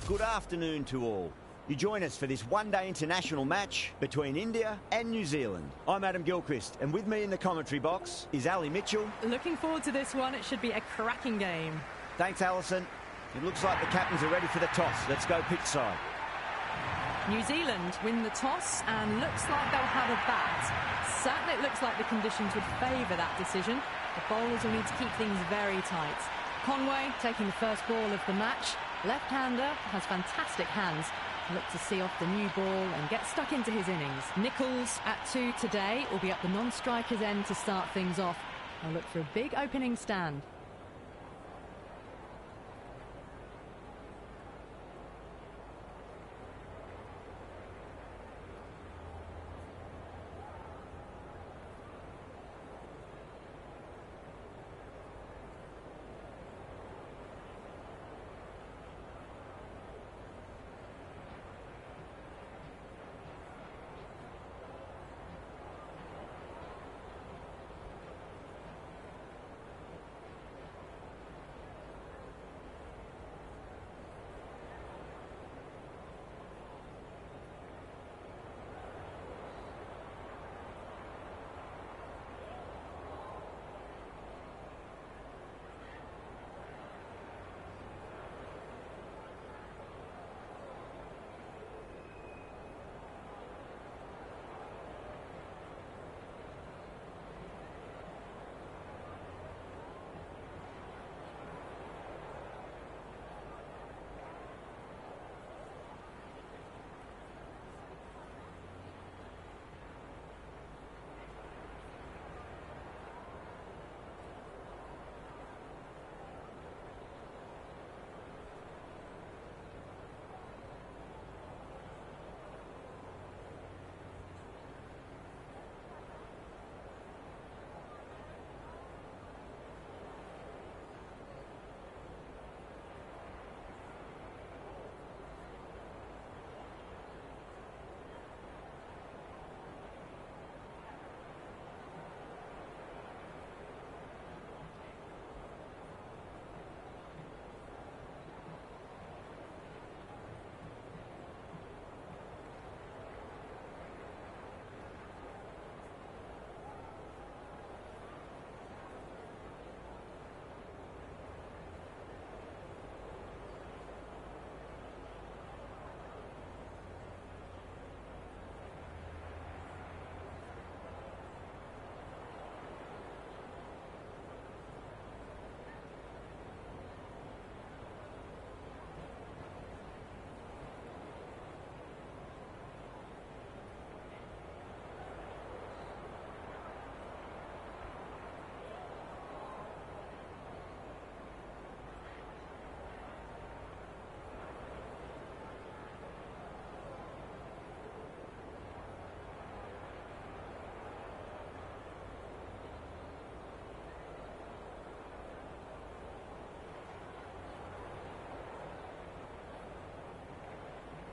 good afternoon to all. You join us for this one-day international match between India and New Zealand. I'm Adam Gilchrist, and with me in the commentary box is Ali Mitchell. Looking forward to this one. It should be a cracking game. Thanks, Alison. It looks like the captains are ready for the toss. Let's go pitch side. New Zealand win the toss and looks like they'll have a bat. Certainly it looks like the conditions would favour that decision. The bowlers will need to keep things very tight. Conway taking the first ball of the match. Left-hander has fantastic hands. Look to see off the new ball and get stuck into his innings. Nichols at 2 today will be at the non-striker's end to start things off. They'll look for a big opening stand.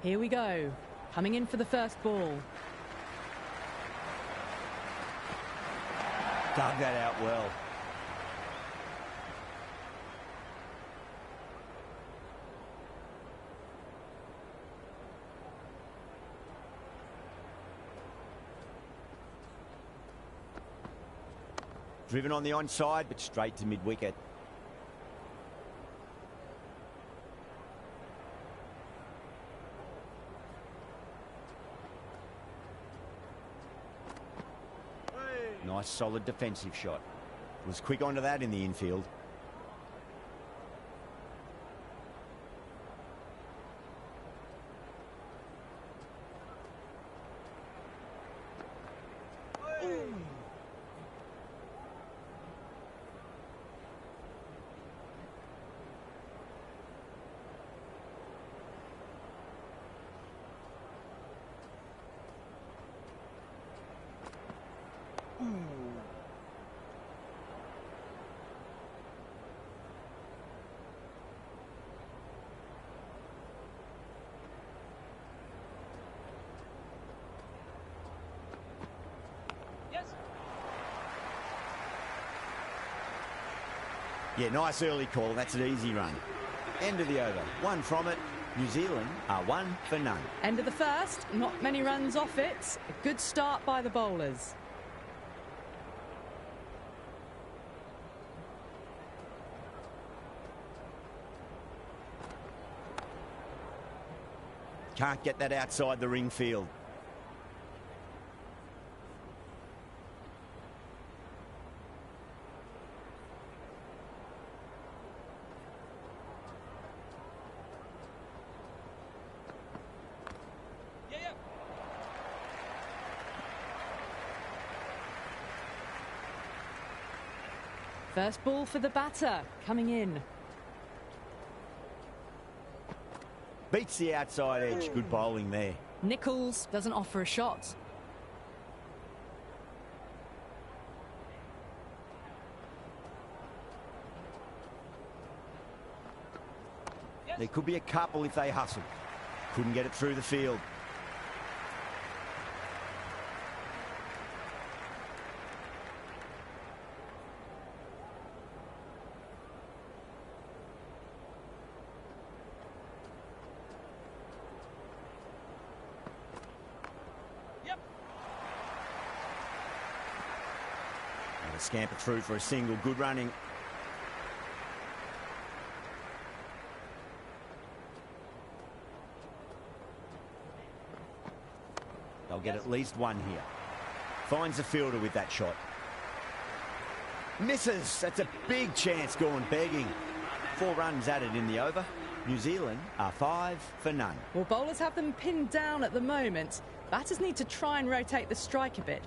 Here we go. Coming in for the first ball. Dug that out well. Driven on the onside, but straight to mid-wicket. Nice solid defensive shot. Was quick onto that in the infield. Yeah, nice early call. That's an easy run. End of the over. One from it. New Zealand are 1 for none. End of the first, not many runs off it. A good start by the bowlers. Can't get that outside the ring field. First ball for the batter, coming in. Beats the outside edge. Good bowling there. Nichols doesn't offer a shot. There could be a couple if they hustle. Couldn't get it through the field. And a scamper through for a single. Good running. They'll get at least one here. Finds the fielder with that shot. Misses. That's a big chance gone begging. 4 runs added in the over. New Zealand are 5 for none. Well, bowlers have them pinned down at the moment. Batters need to try and rotate the strike a bit.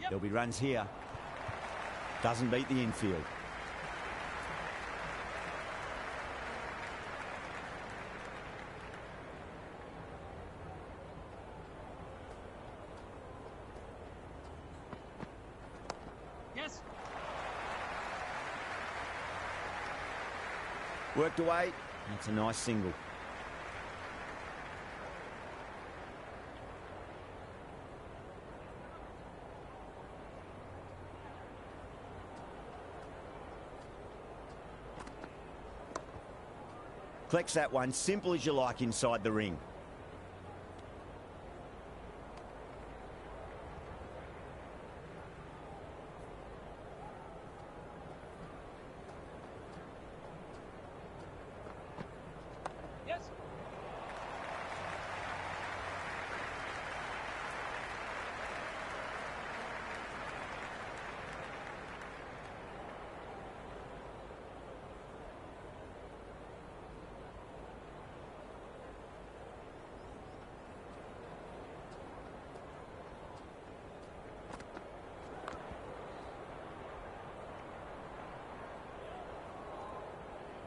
There'll be runs here. Doesn't beat the infield. Yes. Worked away. That's a nice single. Collects that one, simple as you like, inside the ring. Yes.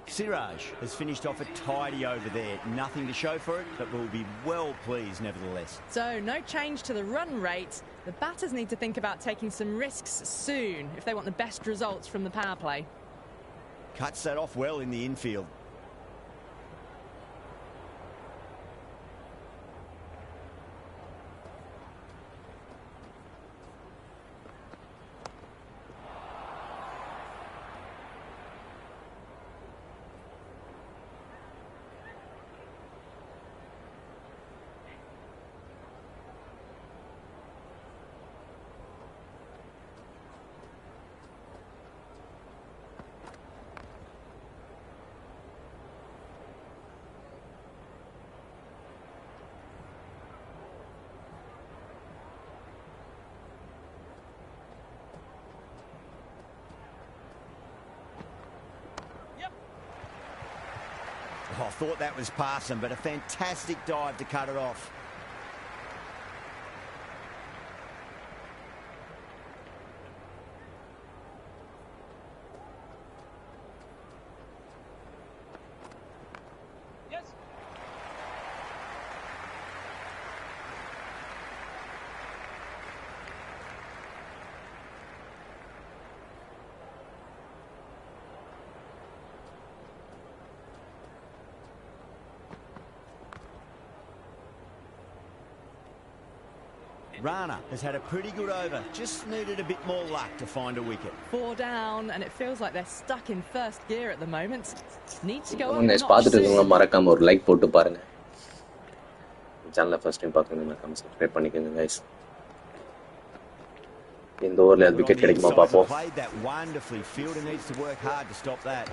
Siraj has finished off a tidy over there. Nothing to show for it, but will be well pleased nevertheless. So, no change to the run rate. The batters need to think about taking some risks soon if they want the best results from the power play. Cuts that off well in the infield. Oh, I thought that was passing, but a fantastic dive to cut it off. Yes. Rana has had a pretty good over, just needed a bit more luck to find a wicket. 4 down, and it feels like they're stuck in first gear at the moment. Need to go up guys, a பார்த்துட்டு notch இருக்கவங்க soon. மறக்காம ஒரு like போட்டு பாருங்க. சேனலை first time பார்க்கணும்னா மறக்காம subscribe பண்ணிக்கோங்க guys. இந்த ஓவர்ல அது விக்கெட் கிடைக்குமா பாப்போம். Played that wonderfully. Fielder needs to work hard to stop that.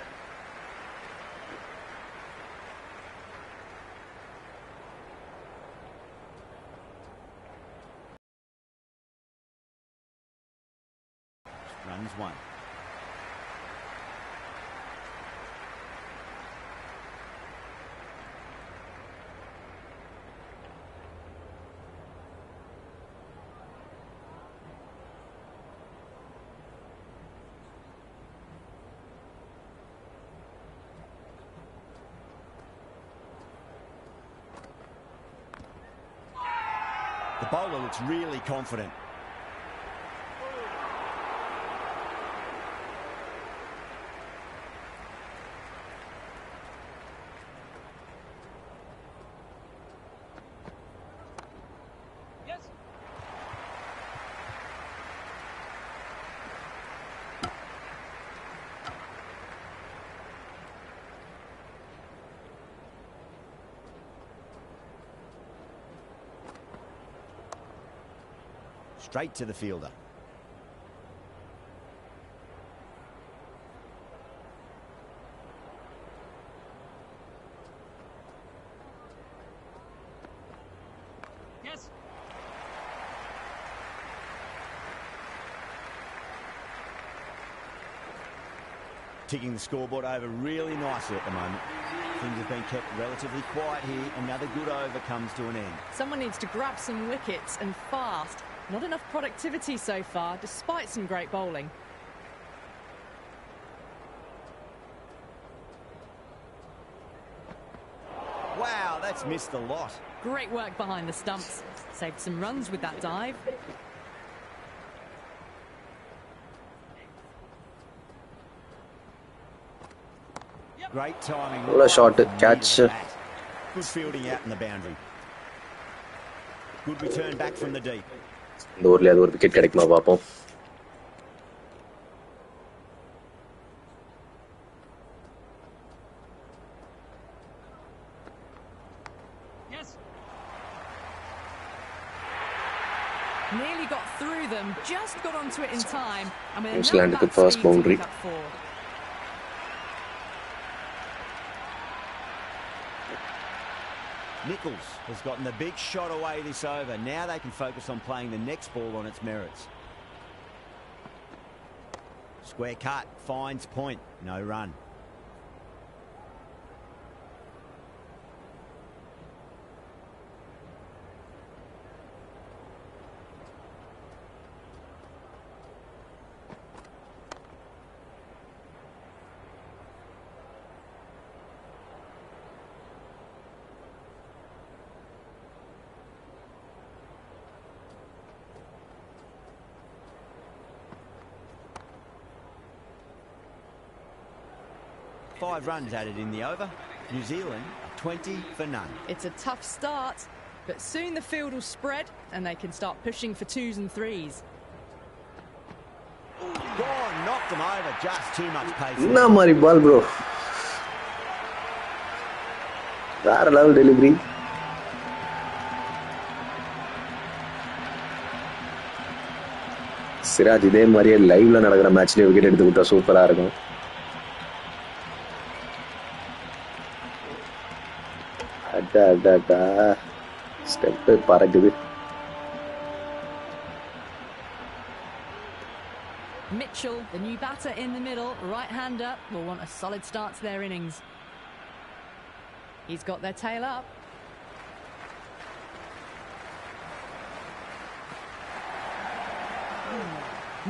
Runs one. The bowler looks really confident. Yes. Straight to the fielder. Yes. Ticking the scoreboard over really nicely at the moment. Things have been kept relatively quiet here. Another good over comes to an end. Someone needs to grab some wickets, and fast. Not enough productivity so far, despite some great bowling. Wow, that's missed a lot. Great work behind the stumps. Saved some runs with that dive. Great timing. Well, a shot, catch. Good fielding out in the boundary. Good return back from the deep. இந்த ஓவர்ல அது ஒரு wicket கிடைக்குமா பாப்போம். Yes. Nearly got through them, just got onto it in time. I mean, New enough Zealand bat good first speed to boundary. pick up 4. Nichols has gotten the big shot away this over. Now they can focus on playing the next ball on its merits. Square cut, finds point, no run. Five runs added in the over. New Zealand 20 for none. It's a tough start, but soon the field will spread and they can start pushing for 2s and 3s. Gone, knocked them over, just too much pace. என்ன மாதிரி பால் bro, வேற level delivery. Siraj இதே மாதிரியே லைவ்ல நடக்கிற மேட்ச்லயே wicket எடுத்து விட்டா சூப்பரா இருக்கும். அடா அடா அடா, ஸ்டெப் பறக்குது. Mitchell, the new batter in the middle, right hander, will want a solid start to their innings. He's got their tail up.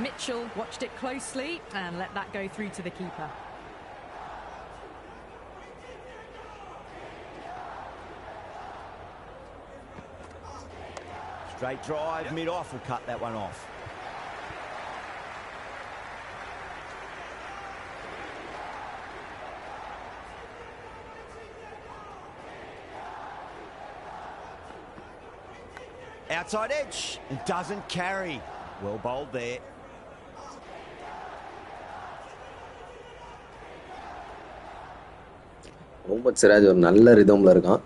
Mitchell watched it closely and let that go through to the keeper. Straight drive, mid-off will cut that one off. Outside edge. And doesn't carry. Well bowled there. Mohammed Siraj ஒரு நல்ல ரிதம்ல இருக்கான்.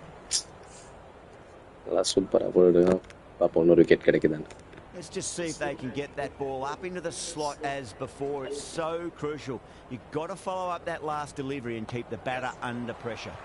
நல்லா சூப்பரா போடுறான். பாப்போம் இன்னொரு wicket கிடைக்குதான்னு. Let's just see if they can get that ball up into the slot as before. It's so crucial. You've got to follow up that last delivery and keep the batter under pressure.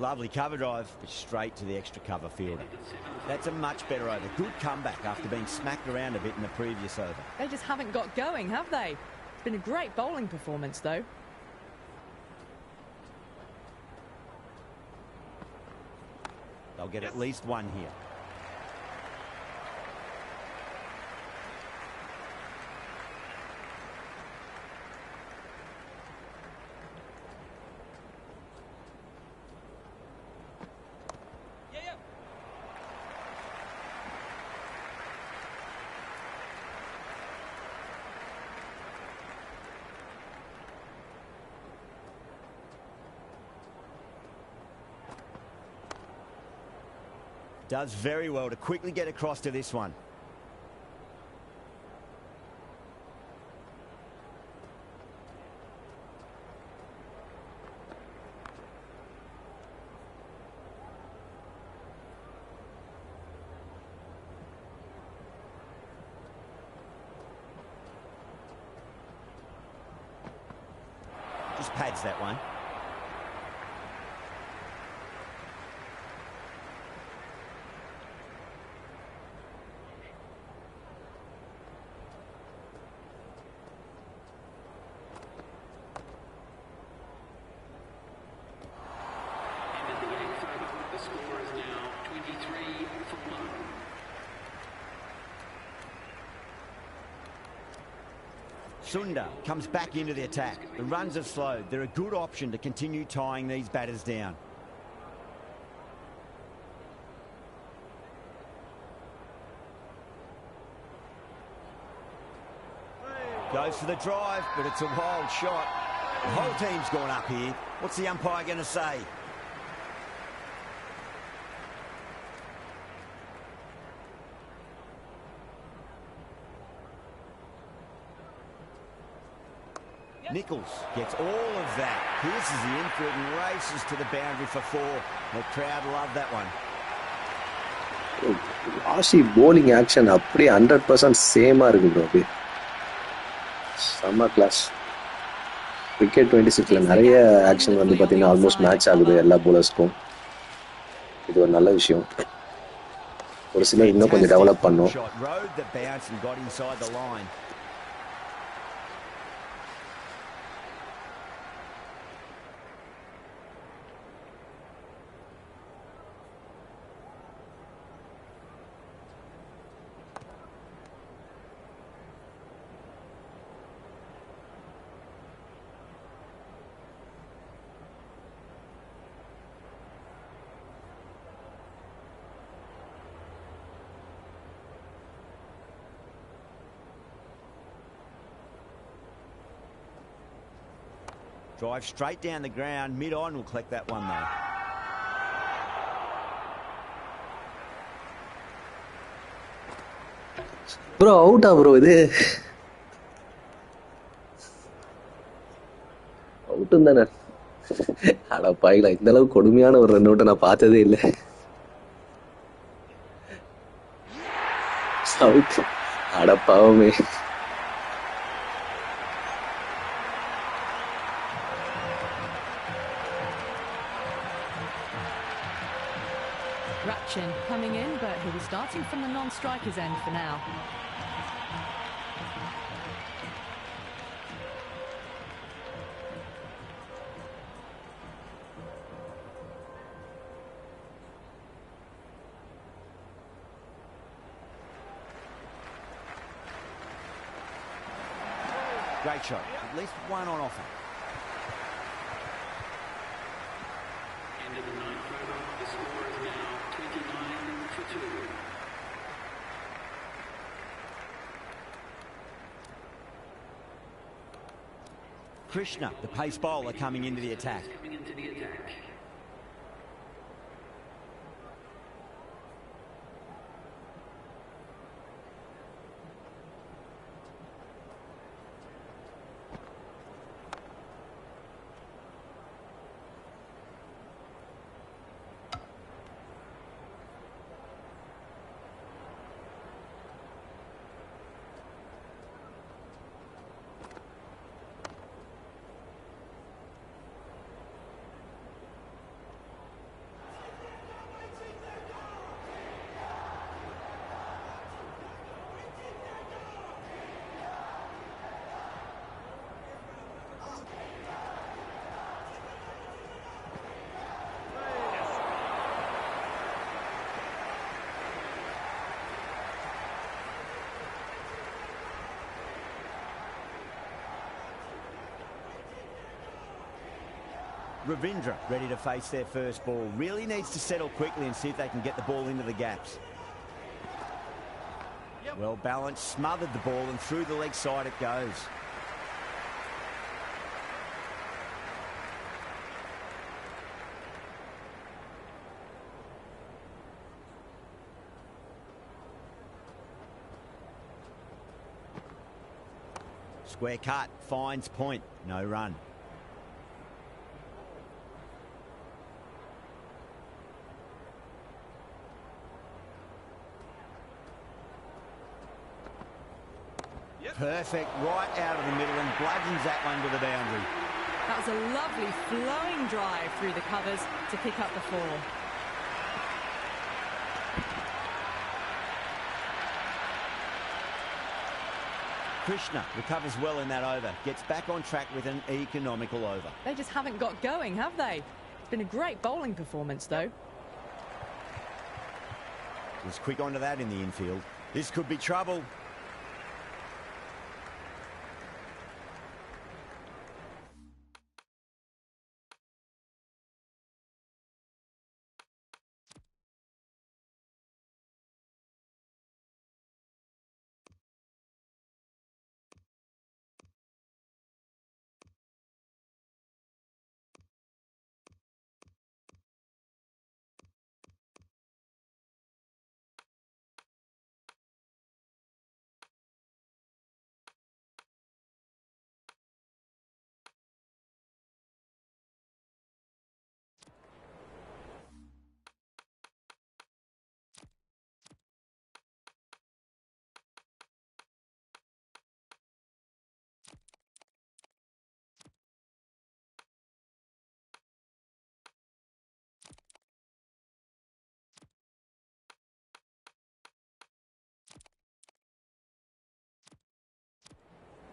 Lovely cover drive, but straight to the extra cover fielder. That's a much better over. Good comeback after being smacked around a bit in the previous over. They just haven't got going, have they? It's been a great bowling performance, though. They'll get at least one here. Does very well to quickly get across to this one. Just pads that one. Sundar comes back into the attack. The runs have slowed. They're a good option to continue tying these batters down. Goes for the drive, but it's a wild shot. The whole team's gone up here. What's the umpire going to say? Nichols gets all of that. Pierces the infield and races to the boundary for 4. The crowd love that one. Aussie bowling action அப்படியே 100% சேமா இருக்கு bro. அப்படியே செம்ம class. Cricket 26ல நிறைய action வந்து பாத்தீங்கன்னா almost match ஆகுது எல்லா bowlersக்கும். இது ஒரு நல்ல விஷயம். ஒரு சிலர் இன்னும் கொஞ்சம் டெவலப் பண்ணனும். Rode the bounce and got inside the line. Drive straight down the ground. Mid-on will collect that one though. Bro, out bro இது. அவுட் தானே. அட பாயில இந்த அளவுக்கு கொடுமையான ஒரு ரன் அவுட் நான் பார்த்ததே இல்ல. அவுட். அட பாவமே. Coming in, but he'll be starting from the non-strikers end for now. Great shot. At least one on offer. End of the ninth over. The score is now 29 for 2. Krishna, the pace bowler, coming into the attack. Ravindra ready to face their first ball. Really needs to settle quickly and see if they can get the ball into the gaps. Yep. Well balanced, smothered the ball, and through the leg side it goes. Square cut, finds point, no run. Perfect, right out of the middle, and bludgeons that one to the boundary. That was a lovely flowing drive through the covers to pick up the 4. Krishna recovers well in that over, gets back on track with an economical over. They just haven't got going, have they? It's been a great bowling performance, though. Was quick onto that in the infield. This could be trouble.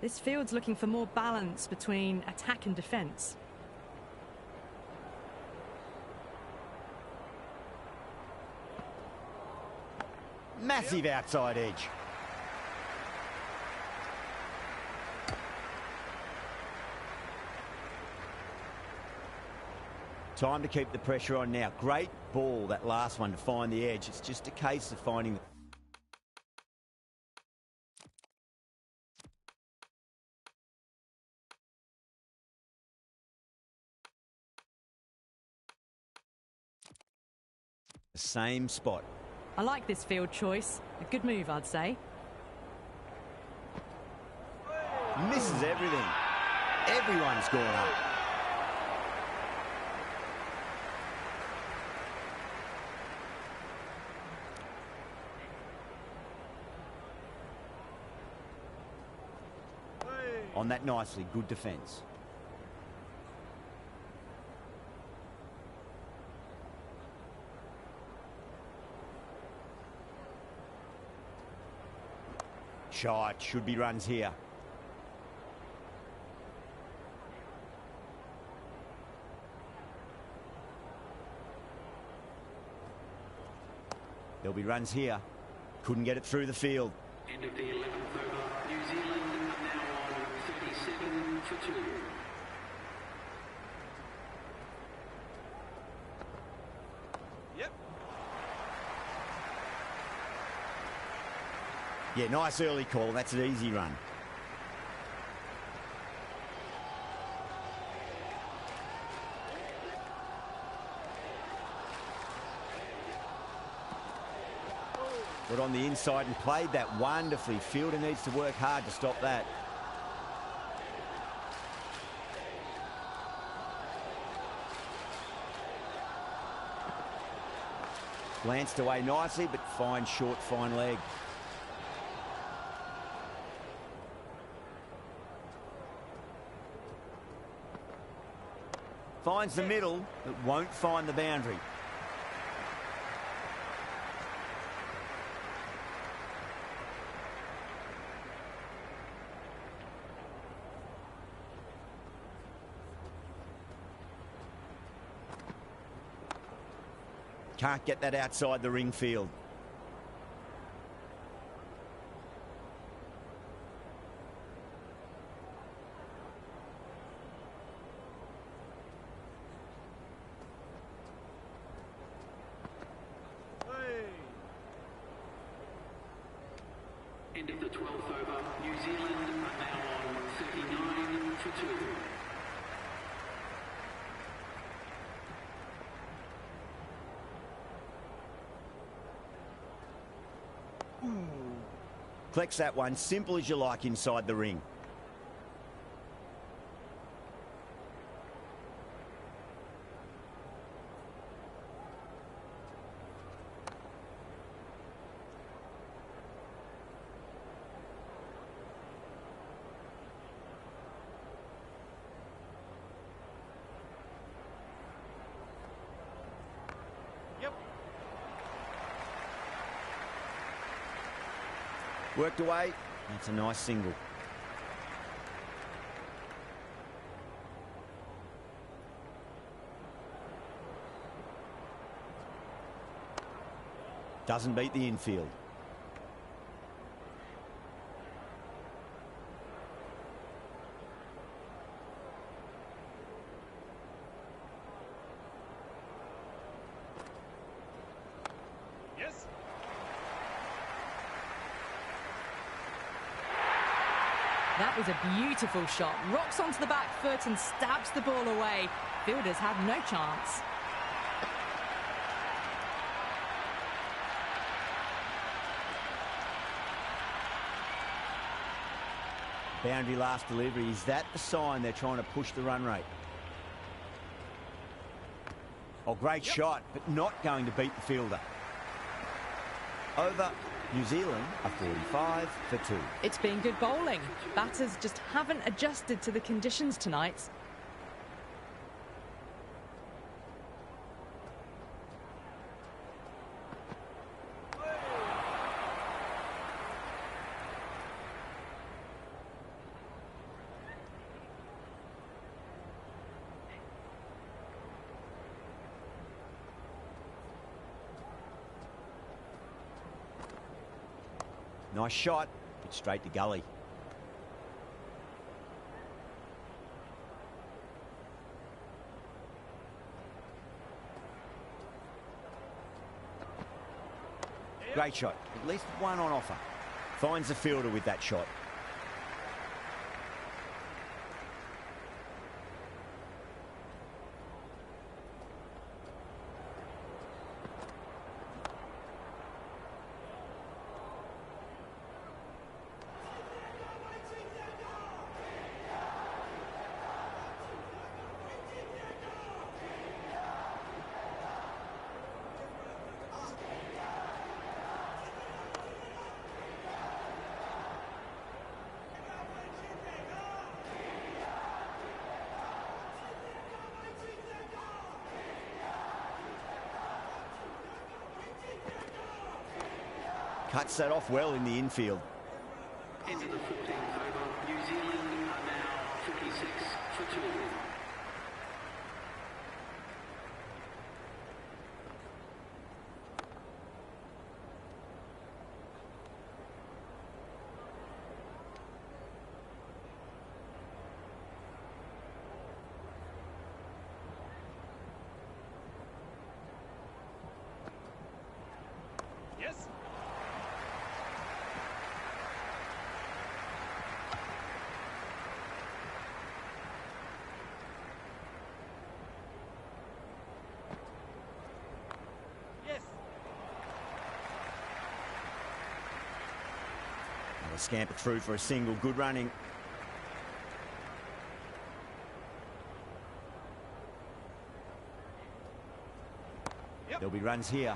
This field's looking for more balance between attack and defence. Massive outside edge. Time to keep the pressure on now. Great ball, that last one, to find the edge. It's just a case of finding the same spot. I like this field choice. A good move, I'd say. Misses everything. Everyone's gone up. On that nicely, good defence. Shot, should be runs here. There'll be runs here. Couldn't get it through the field. End of the 11th over. New Zealand now on 37 for 2. Yep. Yeah, nice early call. That's an easy run. Got on the inside and played that wonderfully. Fielder needs to work hard to stop that. Glanced away nicely, but fine short, fine leg. Finds the middle, but won't find the boundary. Can't get that outside the ring field. End of the 12th over. New Zealand are now on 39 for 2. Collects that one, simple as you like inside the ring. Yep. Worked away. That's a nice single. Doesn't beat the infield. Yes. That was a beautiful shot. Rocks onto the back foot and stabs the ball away. Fielders had no chance. Boundary last delivery. Is that the sign they're trying to push the run rate? Oh, great shot, but not going to beat the fielder. Over. New Zealand are 45 for 2. It's been good bowling. Batters just haven't adjusted to the conditions tonight. Nice shot, but straight to gully. Great shot, at least one on offer. Finds the fielder with that shot. Cuts that off well in the infield. Into the 14th over. New Zealand are now 46 for 2. Yes. scamper through for a single. Good running. Yep. There'll be runs here.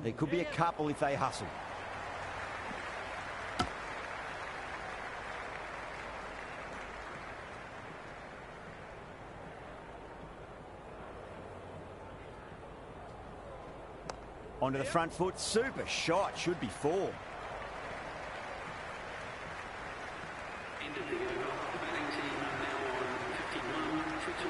There could be a couple if they hustle. Onto the front foot. Super shot. Should be 4. End of the over. The batting team are now on 51 for 2.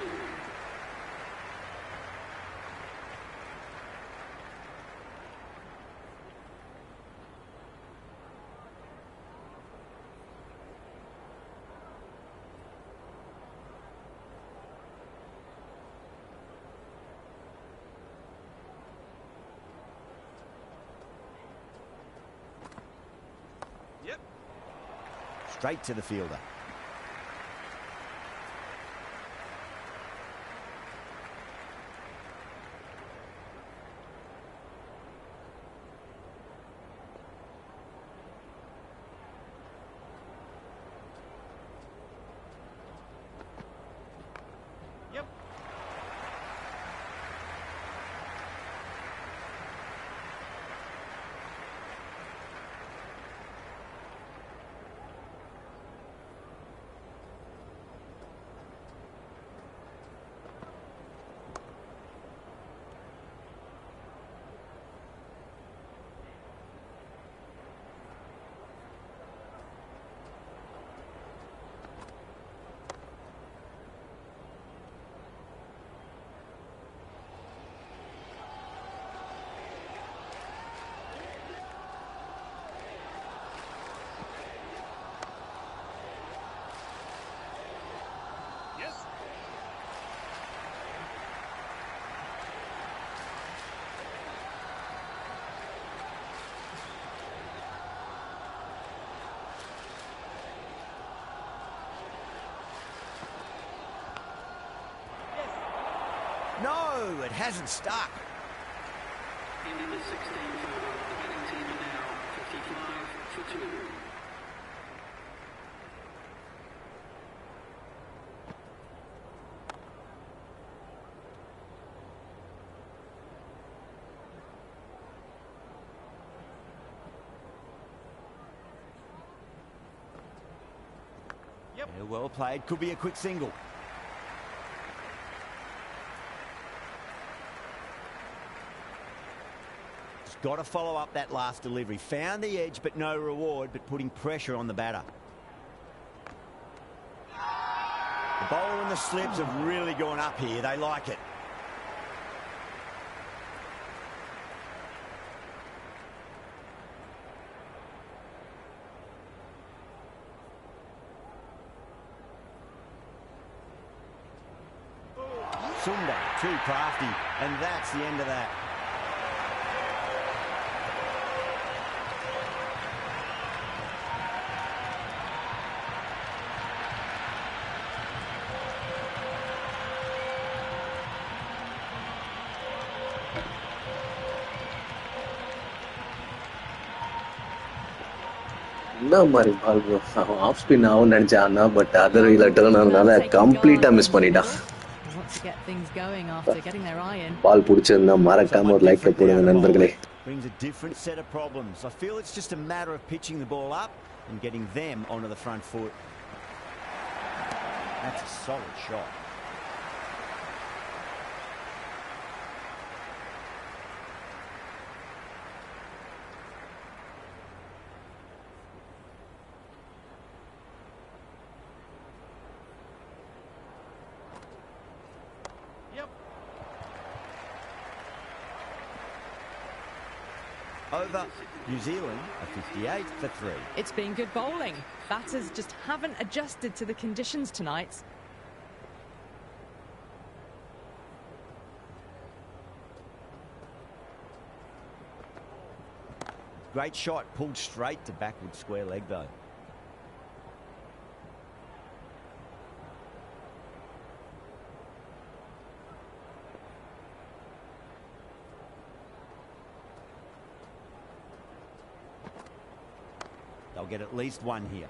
Yep. Straight to the fielder. Yep. Yes. No, it hasn't stuck. End of the 16th over. The batting team are now 55 for 2. Yep. Yeah, well played. Could be a quick single. Just got to follow up that last delivery. Found the edge, but no reward, but putting pressure on the batter. The bowler and the slips have really gone up here. They like it. Sunda, too crafty, and that's the end of that. என்ன மாதிரி பால் bro, அவன் off spin ஆகும்னு நினைச்சான், but other இதில் turn ஆனதுனால கம்ப்ளீட்டாக miss பண்ணிட்டான். Want to get things going after getting their eye in. பால் பிடிச்சிருந்தா மறக்காம ஒரு லைக் போடுங்க நண்பர்களே. Brings a different set of problems. I feel it's just a matter of pitching the ball up and getting them onto the front foot. That's a solid shot. Yep. Over. New Zealand are 58 for 3. It's been good bowling. Batters just haven't adjusted to the conditions tonight. Great shot, pulled straight to backward square leg though. They'll get at least one here.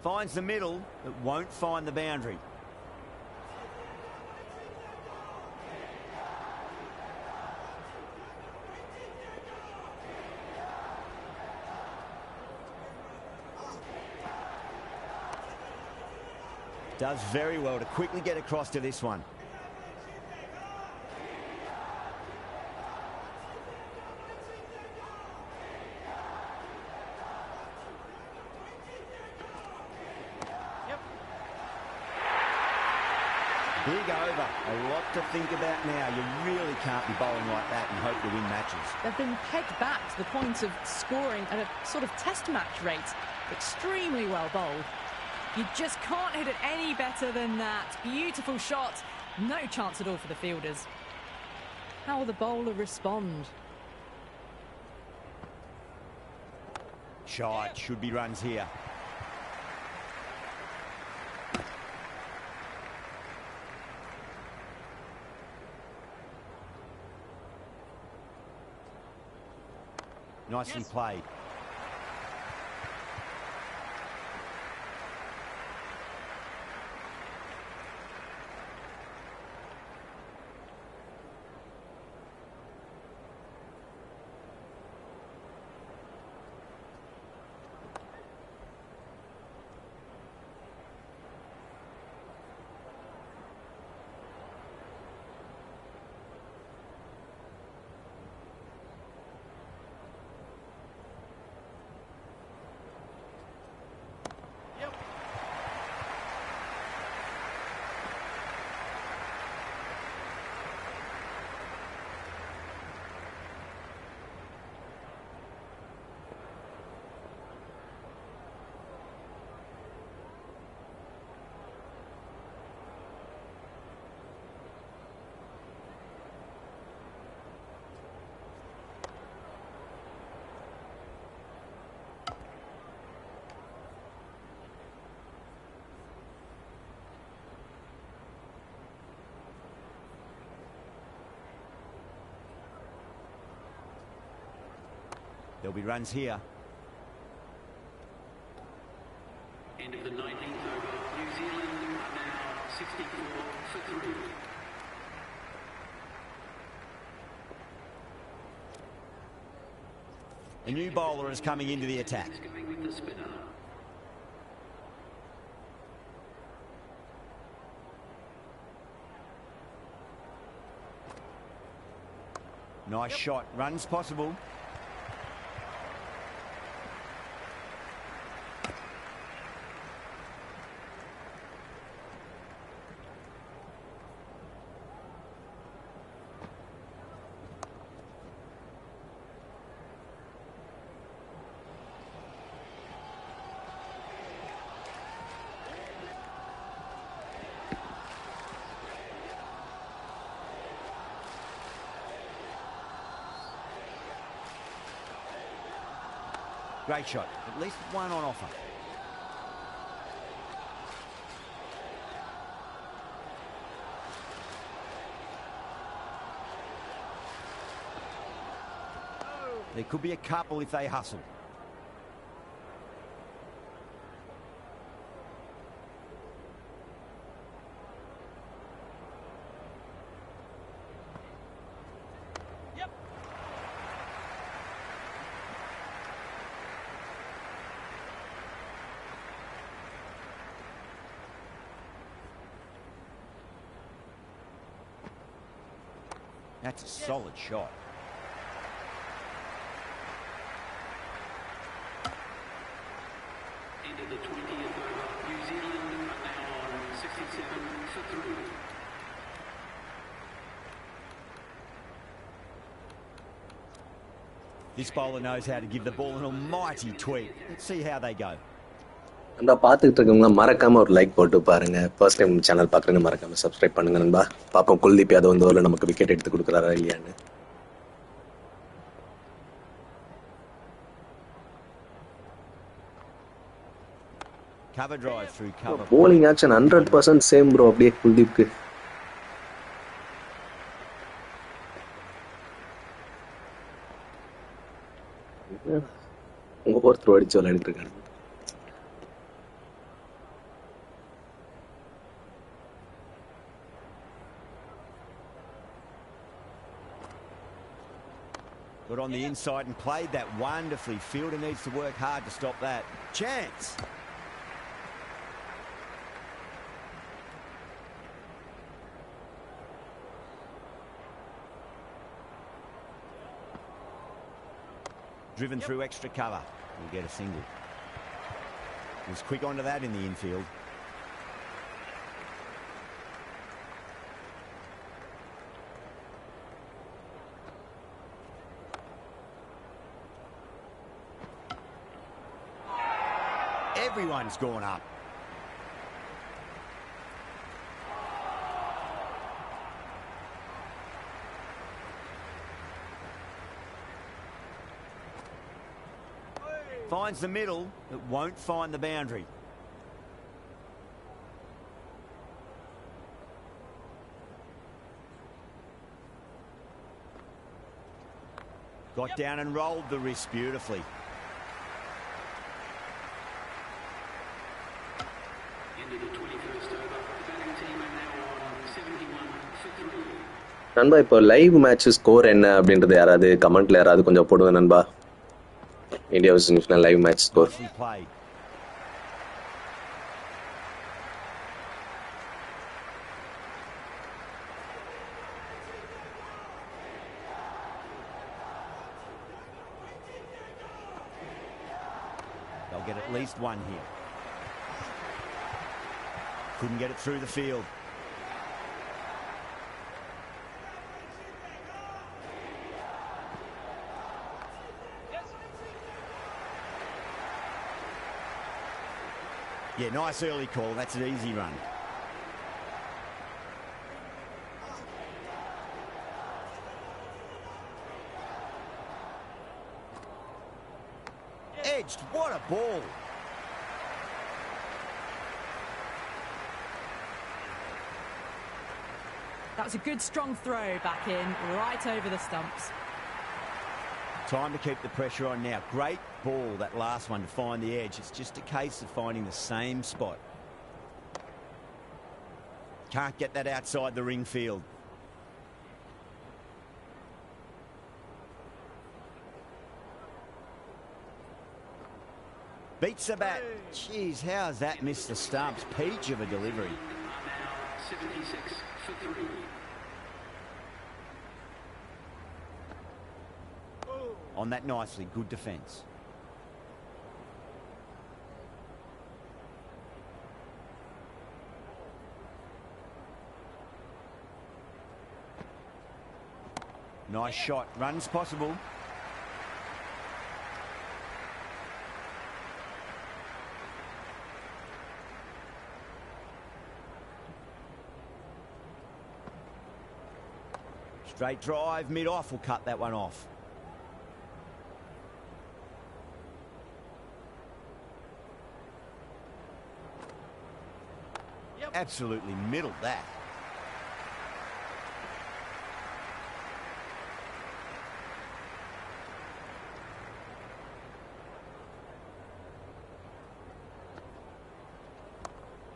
Finds the middle, but won't find the boundary. Does very well to quickly get across to this one. Big over. A lot to think about now. You really can't be bowling like that and hope to win matches. They've been pegged back to the point of scoring at a sort of test match rate. Extremely well bowled. You just can't hit it any better than that. Beautiful shot. No chance at all for the fielders. How will the bowler respond? Shot. Should be runs here. Nicely played. There'll be runs here. End of the 19th over. New Zealand are now 64 for 3. A new bowler is coming into the attack. Going with the spinner. Nice shot. Runs possible. Great shot. At least one on offer. There could be a couple if they hustle. That's a solid shot. End of the 20th over. New Zealand are now on 67 for 3. This bowler knows how to give the ball an almighty tweak. Let's see how they go. நண்பா பார்த்துக்கிட்டு இருக்கவங்க மறக்காம ஒரு like போட்டு பாருங்க. First time channel பார்க்குறேன்னு மறக்காம subscribe பண்ணுங்க நண்பா. பாப்போம் குல்தீப் யாதவ் வந்து ஒரு நமக்கு விக்கெட் எடுத்து கொடுக்குறாரா இல்லையான்னு. Cover drive through cover. Bowling action 100% same bro. அப்படியே குல்தீப்க்கு. உங்க போர் த்ரோ அடிச்சு விளையாடிட்டு இருக்காங்க. Got on the inside and played that wonderfully. Fielder needs to work hard to stop that. Chance. Driven through extra cover. We'll get a single. Was quick onto that in the infield. Everyone's gone up. Finds the middle, but won't find the boundary. Got down and rolled the wrist beautifully. Into the 21st over. Batting team are now on 71 for 3. நண்பா இப்போ live match score என்ன அப்படின்றது யாராவது கமெண்ட்ல யாராவது கொஞ்சம் போடுங்க நண்பா. India vs New Zealand live match score. Nicely played. They'll get at least one here. Couldn't get it through the field. Yeah, nice early call. That's an easy run. Edged. What a ball. That was a good strong throw back in, right over the stumps. Time to keep the pressure on now. Great ball, that last one, to find the edge. It's just a case of finding the same spot. Can't get that outside the ring field. Beats the bat. Jeez, how has that missed the stumps? Peach of a delivery. Now 76 for 3. On that nicely, good defence. Nice shot, runs possible. Straight drive, mid-off will cut that one off. Absolutely middled that.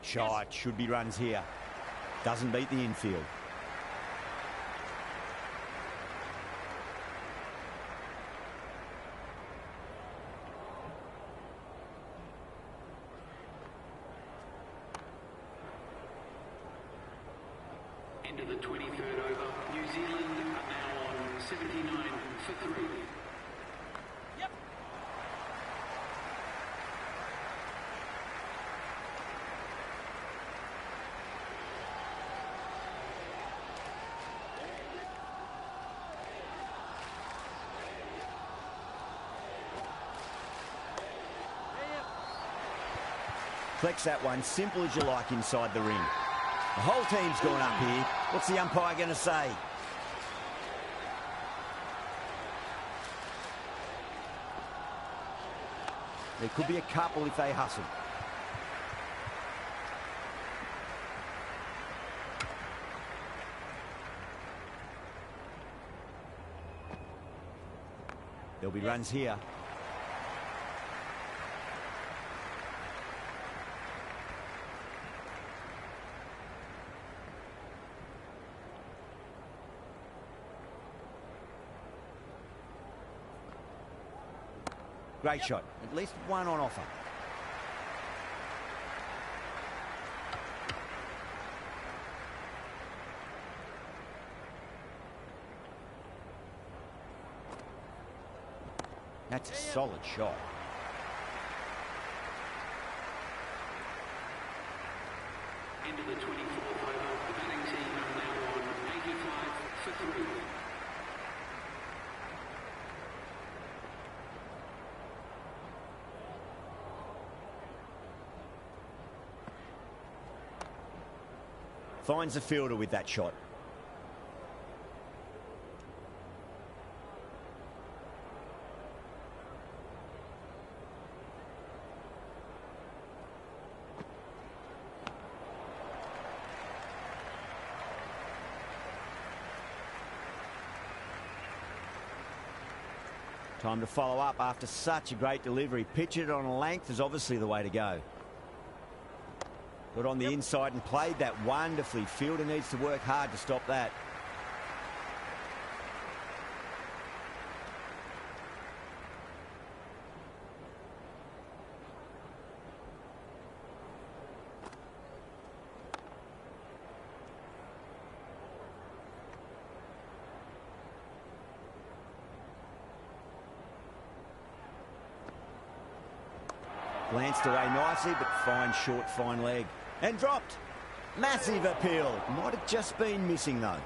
Shot, should be runs here. Doesn't beat the infield. Into the 23rd over. New Zealand are now on 79 for 3. Yep. Deflects that one, simple as you like, inside the ring. The whole team's gone up here. What's the umpire going to say? There could be a couple if they hustle. There'll be runs here. Great shot. At least one on offer. That's a solid shot. Into the 24th over. The batting team are now on 85 for 3. Finds the fielder with that shot. Time to follow up after such a great delivery. Pitch it on a length is obviously the way to go. Got on the inside and played that wonderfully. Fielder needs to work hard to stop that. Glanced away nicely, but fine short, fine leg. And dropped. Massive appeal. Might have just been missing, though.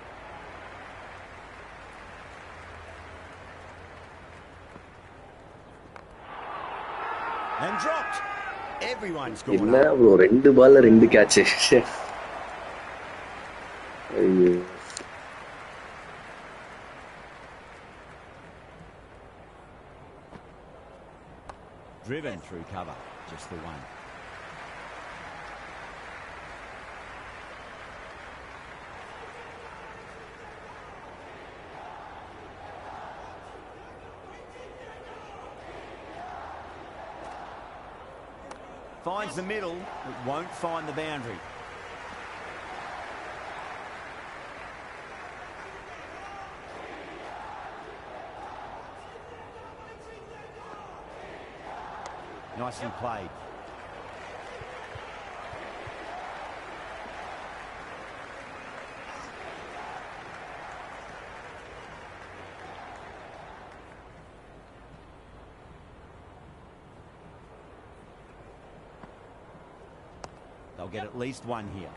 And dropped. Everyone's gone இல்ல up. bro, 2 பால்ல 2 catch. ஐயோ. Driven through cover. Just the one. Finds the middle, but won't find the boundary. Nicely played. They'll get at least one here.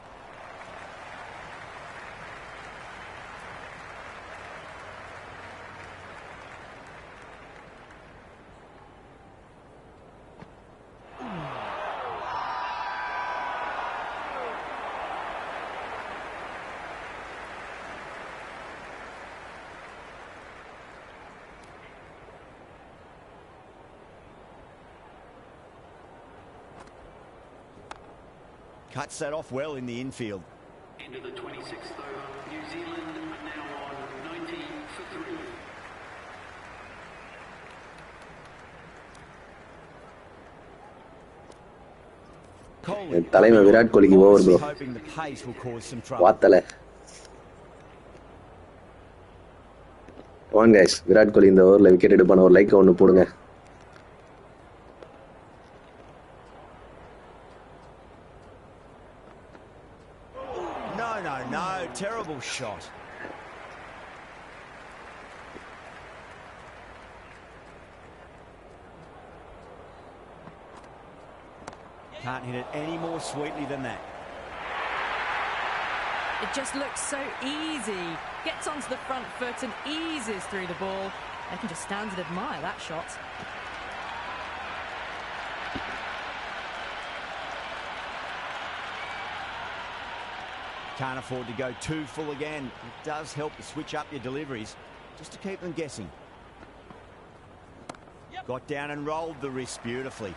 Cuts that off well in the infield. Into the 26th over. New Zealand are now on 90 for 3. Kohli, தலைமை விராட் கோலிக்கு over bro. hoping the pace will cause some trouble. வாத்தல. Come on guys, Virat Kohli இந்த ஓவர்ல wicket எடுப்பான ஒரு like ஒன்னு போடுங்க. No, terrible shot. Can't hit it any more sweetly than that. It just looks so easy. Gets onto the front foot and eases through the ball. They can just stand and admire that shot. Can't afford to go too full again. It does help to switch up your deliveries, just to keep them guessing. Yep. Got down and rolled the wrist beautifully.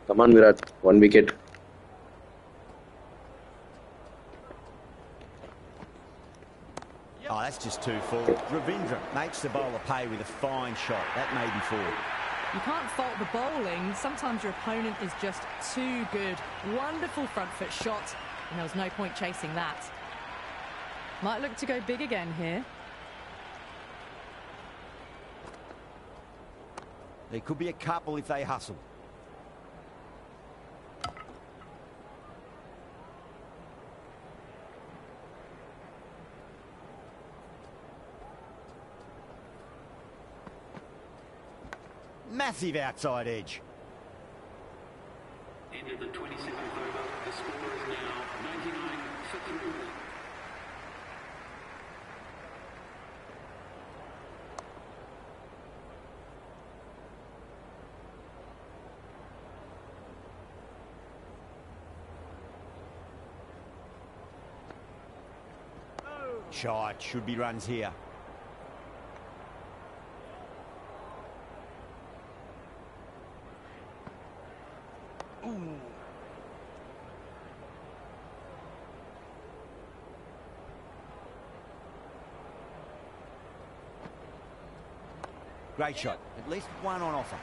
Come on, Virat. 1 wicket. Oh, that's just too full. Ravindra makes the bowler pay with a fine shot. That may be four. You can't fault the bowling. Sometimes your opponent is just too good. Wonderful front foot shot, and there was no point chasing that. Might look to go big again here. There could be a couple if they hustle. Massive outside edge. End of the 27th over. The score is now 99 for 3. Shot, should be runs here. Ooh. Great shot. At least one on offer.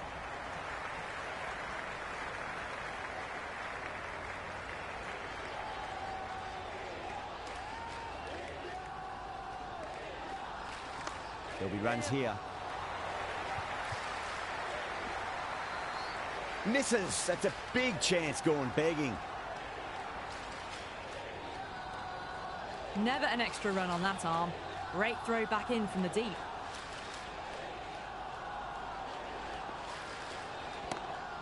There'll be runs here. Misses. That's a big chance going begging. Never an extra run on that arm. Great throw back in from the deep.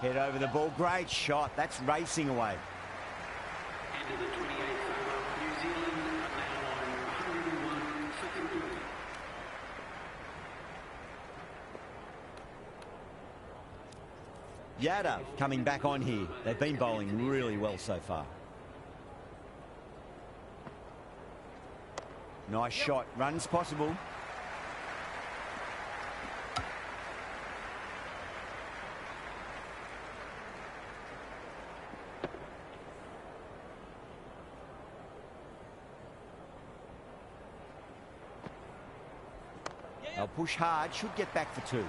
Head over the ball. Great shot. That's racing away. End of the 28th over. New Zealand are now on 101 for 3. Yada coming back on here. They've been bowling really well so far. Nice shot. Runs possible. They'll push hard. Should get back for 2.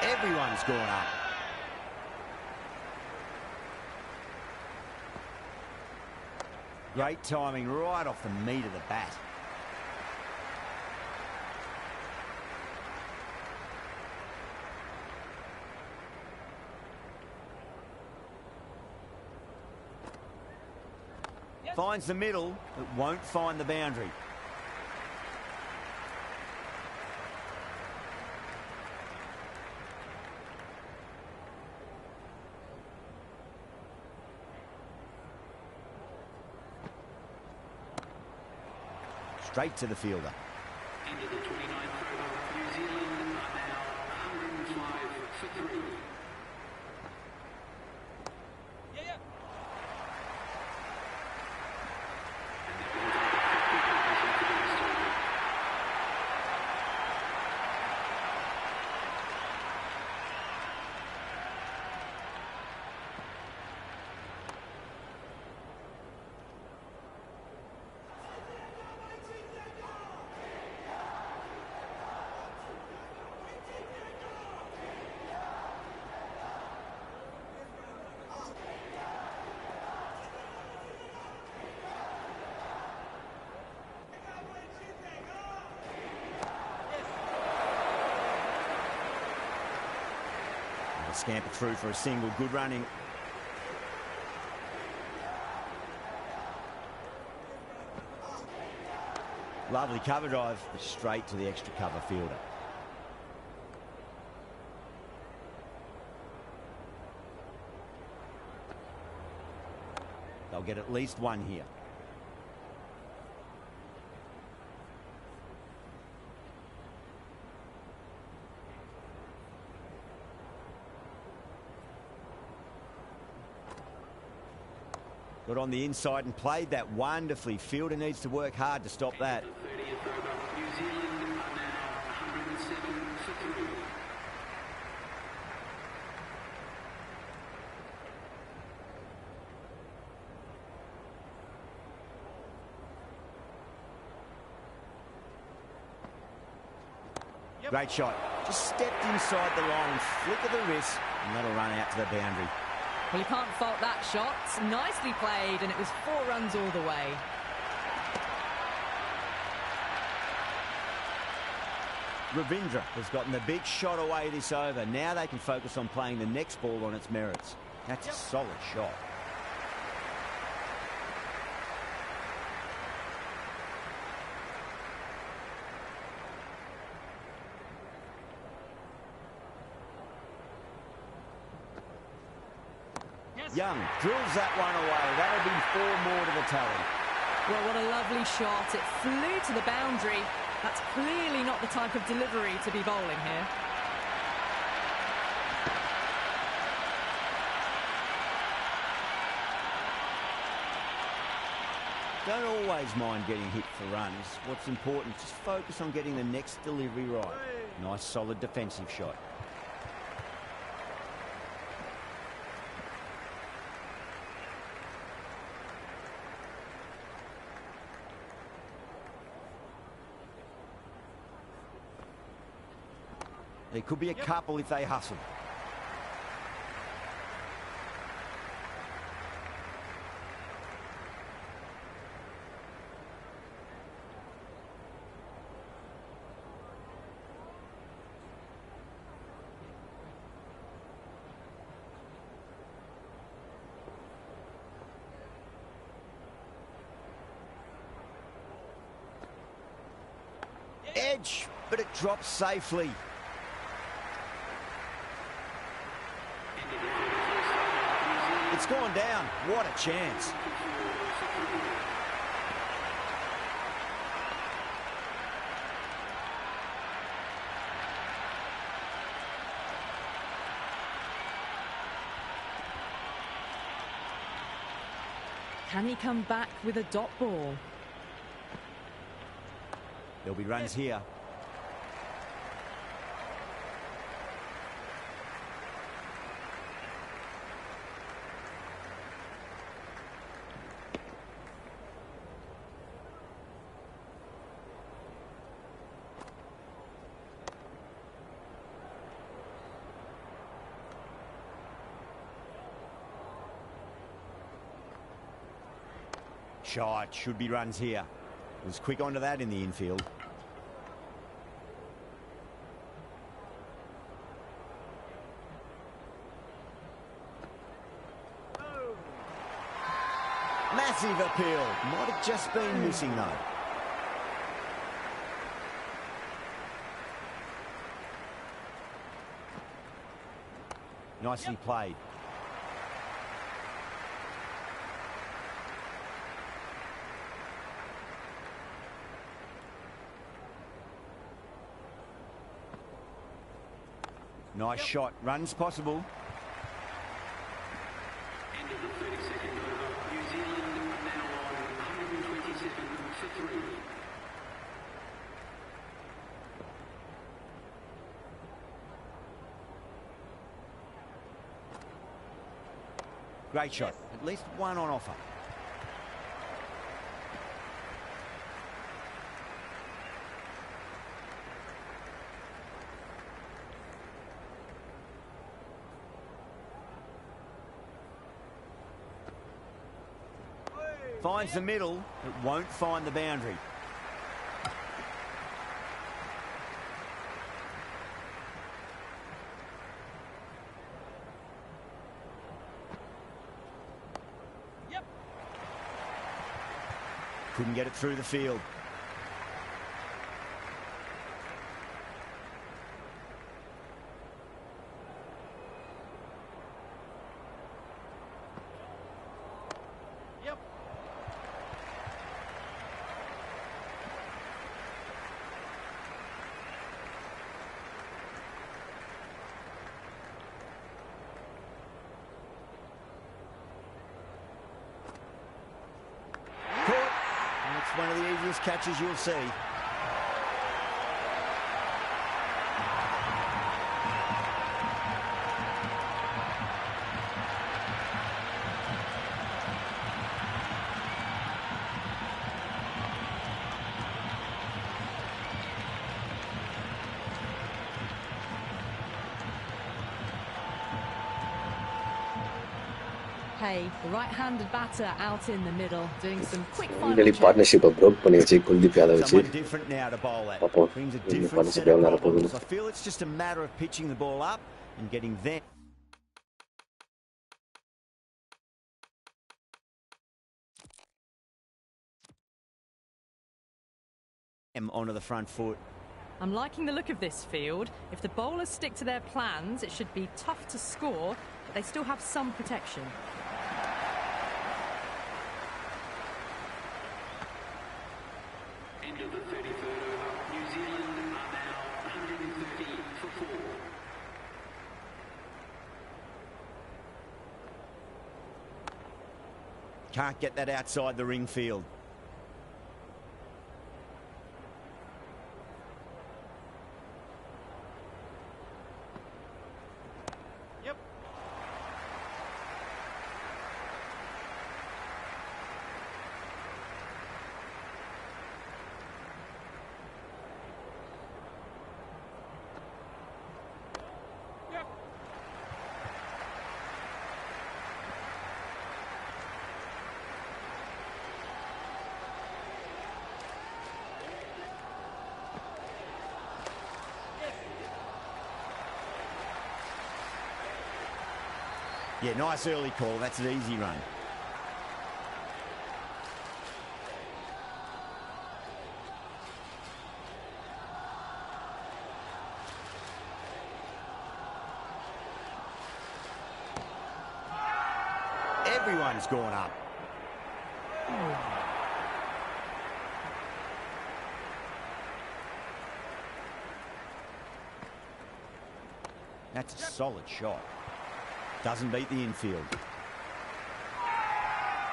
Everyone's gone up. Great timing right off the meat of the bat. Finds the middle, but won't find the boundary. Straight to the fielder. End of the 29th over. New Zealand are now 105 for 3. Yeah. scamper through for a single. Good running. Lovely cover drive, straight to the extra cover fielder. They'll get at least one here. Got on the inside and played that wonderfully. Fielder needs to work hard to stop that. New Zealand are now 107 for 3. Great shot. Just stepped inside the line, flick of the wrist, and that'll run out to the boundary. Well, you can't fault that shot. Nicely played, and it was 4 runs all the way. Ravindra has gotten the big shot away this over. Now they can focus on playing the next ball on its merits. That's a solid shot. Young drills that one away. That'll be 4 more to the tally. Well, what a lovely shot. It flew to the boundary. That's clearly not the type of delivery to be bowling here. Don't always mind getting hit for runs. What's important is just focus on getting the next delivery right. Nice, solid defensive shot. There could be a couple if they hustle. Edge, but it drops safely. It's gone down. What a chance. Can he come back with a dot ball? There'll be runs here. Shot, should be runs here. Was quick onto that in the infield. Massive appeal. Might have just been missing though. Nicely played. Nice shot. Runs possible. End of the 32nd over. New Zealand are now on 127 for 3. Great shot. At least one on offer. Finds the middle, it won't find the boundary. Couldn't get it through the field. Yep. That's one of the easiest catches you'll see. Hey, the right-handed batter out in the middle, doing some quick final Finally checks. partnership broke பண்ணி வச்சு குல்தீப் யாதவ் வச்சு Someone different now to bowl at. Papa, Brings a இந்த different partnership set of எவ்வளவு நேரம் problems. போகுது? I feel it's just a matter of pitching the ball up and getting them onto the front foot. I'm liking the look of this field. If the bowlers stick to their plans, it should be tough to score, but they still have some protection. End of the 33rd over. New Zealand are now 130 for 4. Can't get that outside the ring field. Yep. Yep. Yeah, nice early call. That's an easy run. Everyone's gone up. That's a solid shot. Doesn't beat the infield.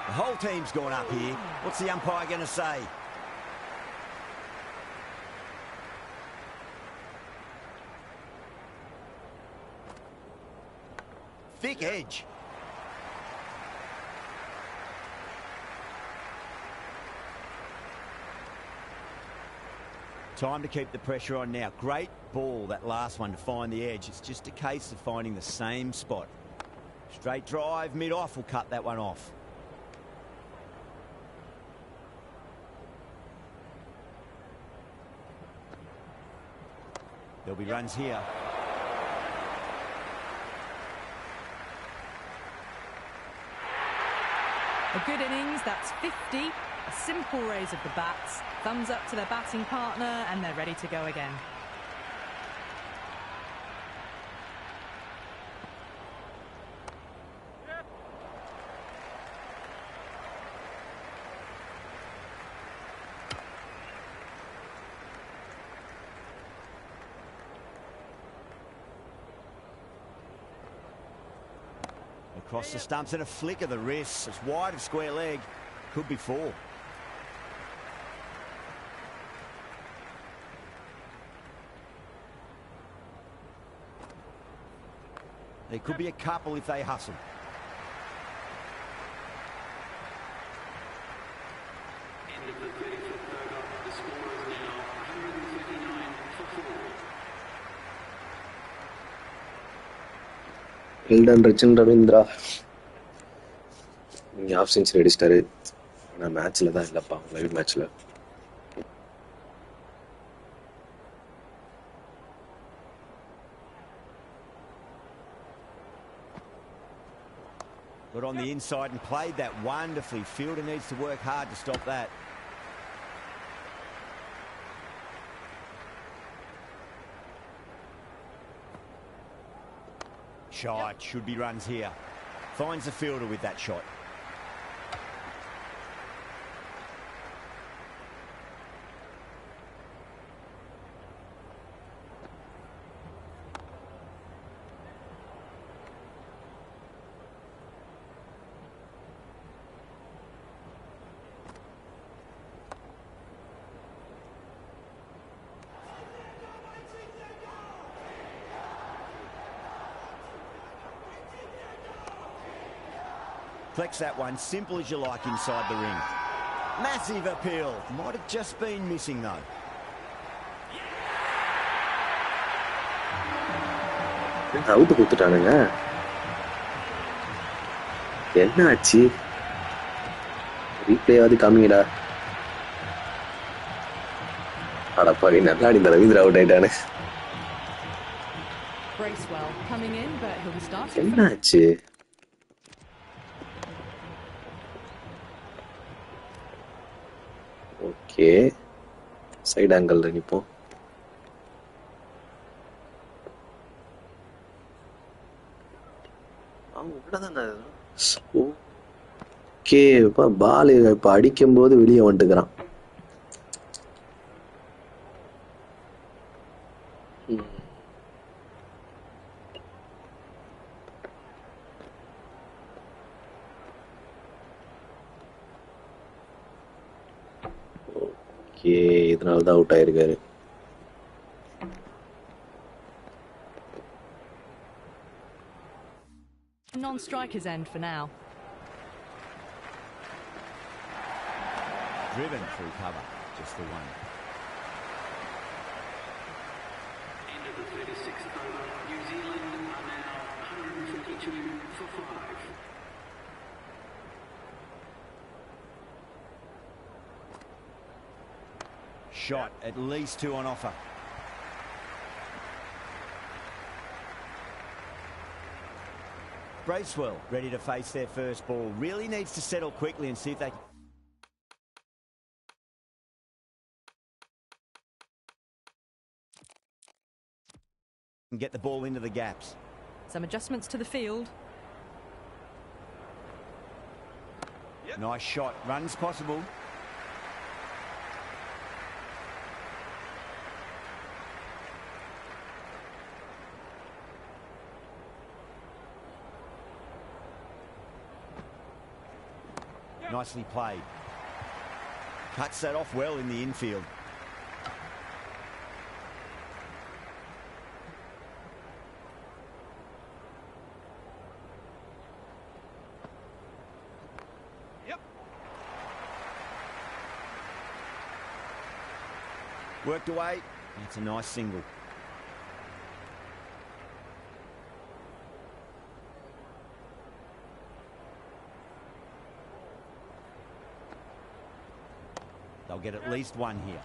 The whole team's gone up here. What's the umpire going to say? Thick edge. Time to keep the pressure on now. Great ball, that last one, to find the edge. It's just a case of finding the same spot. Straight drive, mid-off will cut that one off. There'll be runs here. A good innings, that's 50. A simple raise of the bats. Thumbs up to their batting partner, and they're ready to go again. Across the stumps and a flick of the wrist. It's wide of square leg. Could be 4. There could be a couple if they hustle. End of the 35th over. The score is now 139 for 4. Well done, Rachin Ravindra. Half century அடிச்சிட்டாரு. ஆனா மேட்ச்ல தான் இல்லப்பா, live மேட்ச்ல. Got on the inside and played that wonderfully. Fielder needs to work hard to stop that. Shot, should be runs here. Finds the fielder with that shot. Flex that one, simple as you like inside the ring. Massive appeal. Might have just been missing though. Out கொடுத்துட்டானுங்க. என்ன ஆச்சு? ரீப்ளேயாவது காமிங்கடா. அடப்பாவி நல்லா இந்த Ravindra out ஆயிட்டானு. என்ன ஆச்சு? Okay, side angle நிப்போம். ஓகே, பால் இப்ப அடிக்கும் போது வெளியே வந்துட்டுக்கிறான். ஓகே, இதனாலதான் அவுட் ஆயிருக்காரு. Non-strikers end for now. Driven through cover, just the one. End of the 36th over. New Zealand are now 142 for 5. Shot, at least two on offer. Bracewell ready to face their first ball. Really needs to settle quickly and see if they can get the ball into the gaps. Some adjustments to the field. Yep. Nice shot. Runs possible. Nicely played. Cuts that off well in the infield. Yep. Worked away. That's a nice single. They'll get at least one here.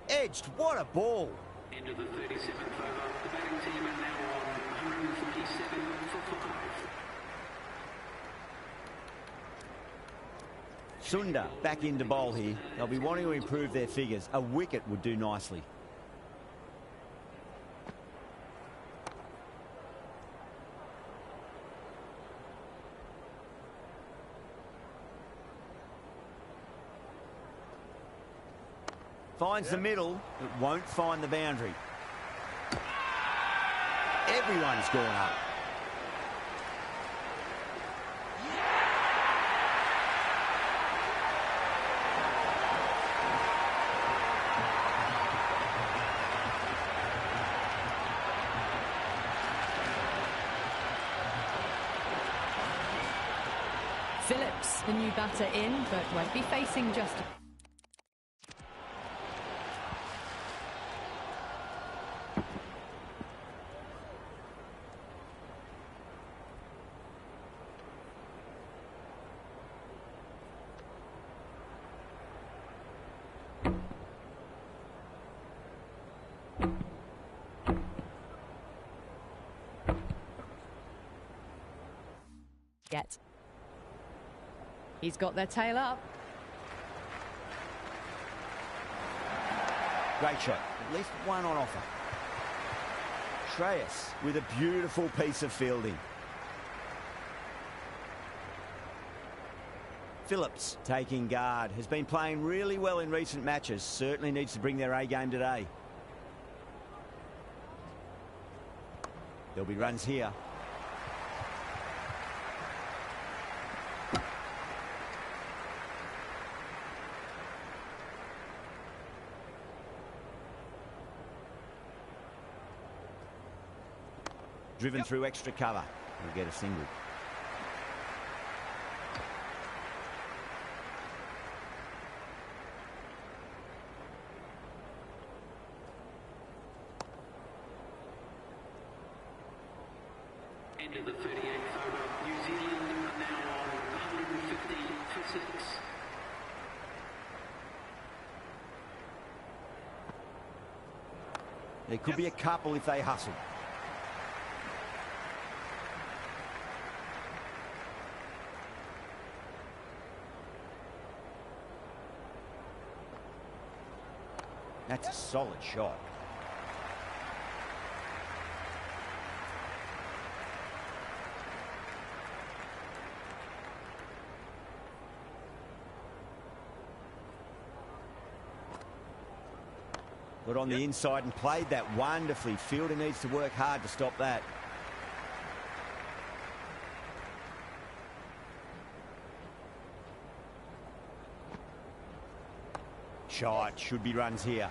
Edged, what a ball! End of the 37th over. The batting team are now on 147 for 5. Sunda back into bowl here. They'll be wanting to improve their figures. A wicket would do nicely. Finds the middle, but won't find the boundary. Everyone's gone up. Phillips, the new batter in, but won't be facing just... yet. He's got their tail up. Great shot. At least one on offer. Shreyas with a beautiful piece of fielding. Phillips taking guard. Has been playing really well in recent matches. Certainly needs to bring their A game today. There'll be runs here. Driven through extra cover. We'll get a single. End of the 38th over. New Zealand are now on 150 for 6. There could be a couple if they hustle. That's a solid shot. Got on the inside and played that wonderfully. Fielder needs to work hard to stop that. Shot. Should be runs here.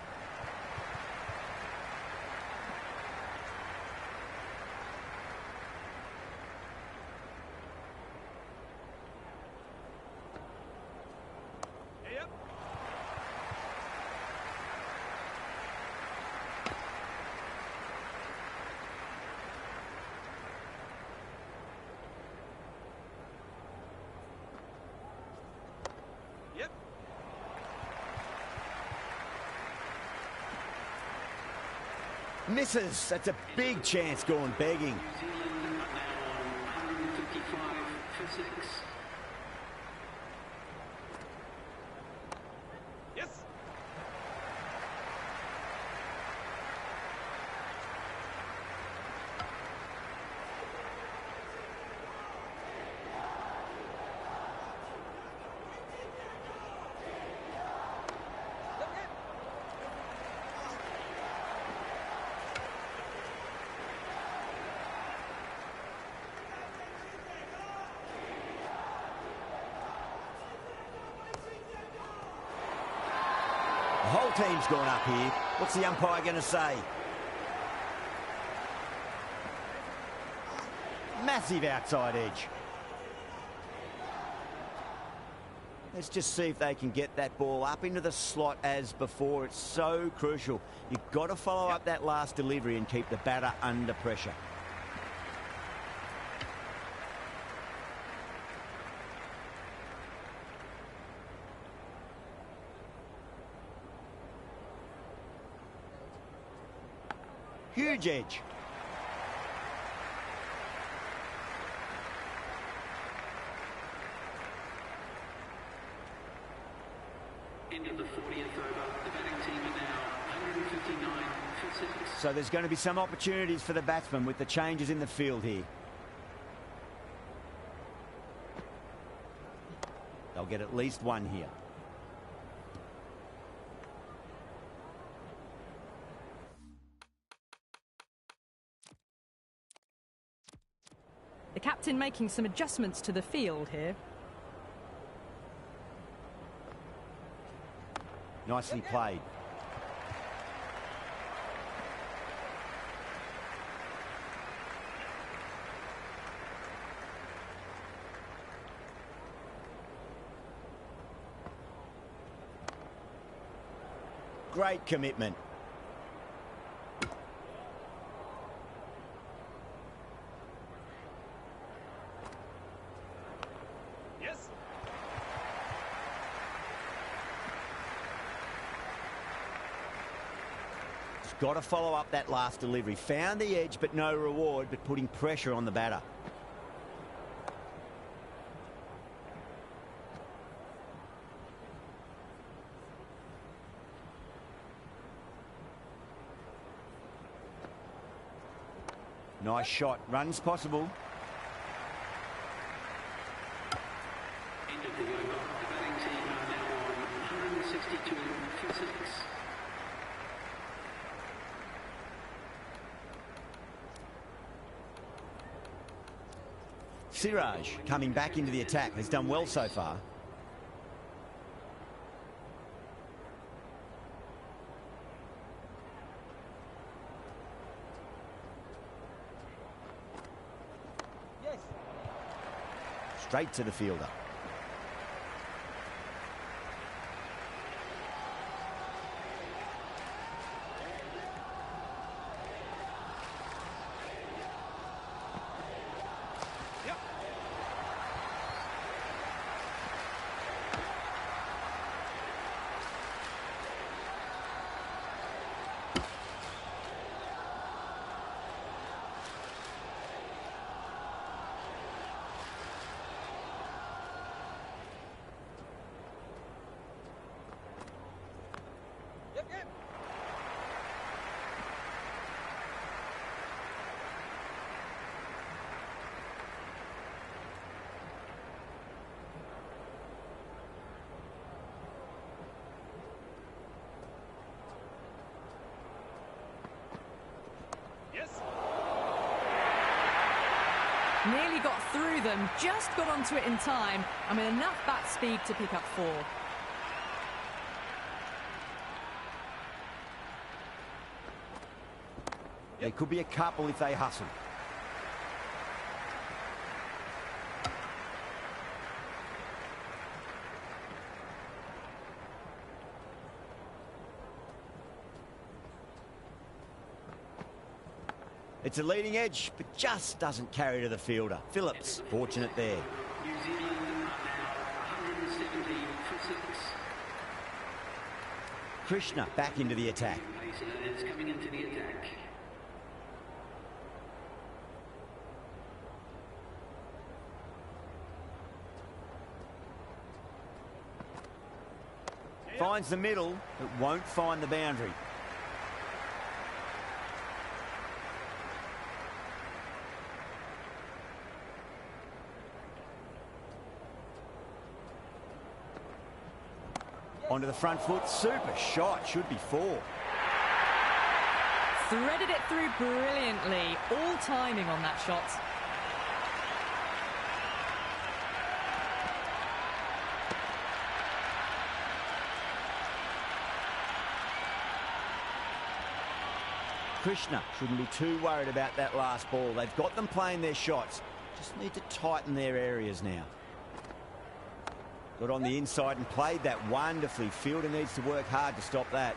Misses. That's a big chance going begging. New Zealand are now on 155 for 6. Yes. The whole team's gone up here. What's the umpire going to say? Massive outside edge. Let's just see if they can get that ball up into the slot as before. It's so crucial. You've got to follow up that last delivery and keep the batter under pressure. Huge edge. End of the 40th over. The batting team are now 159 for 6. So there's going to be some opportunities for the batsmen with the changes in the field here. They'll get at least one here. The captain making some adjustments to the field here. Nicely played. Great commitment. Yes. Just got to follow up that last delivery. Found the edge, but no reward, but putting pressure on the batter. Nice shot. Runs possible. End of the over. The batting team are now on 162 for 6. Siraj, coming back into the attack, has done well so far. Straight to the fielder. Nearly got through them, just got onto it in time, and with enough bat speed to pick up 4. There could be a couple if they hustle. It's a leading edge, but just doesn't carry to the fielder. Phillips, fortunate there. New Zealand are now 170 for 6. Krishna back into the attack. Pacer is coming into the attack. Finds the middle, but won't find the boundary. Onto the front foot, super shot, should be 4. Threaded it through brilliantly, all timing on that shot. Krishna shouldn't be too worried about that last ball. They've got them playing their shots. Just need to tighten their areas now. Got on the inside and played that wonderfully. Fielder needs to work hard to stop that.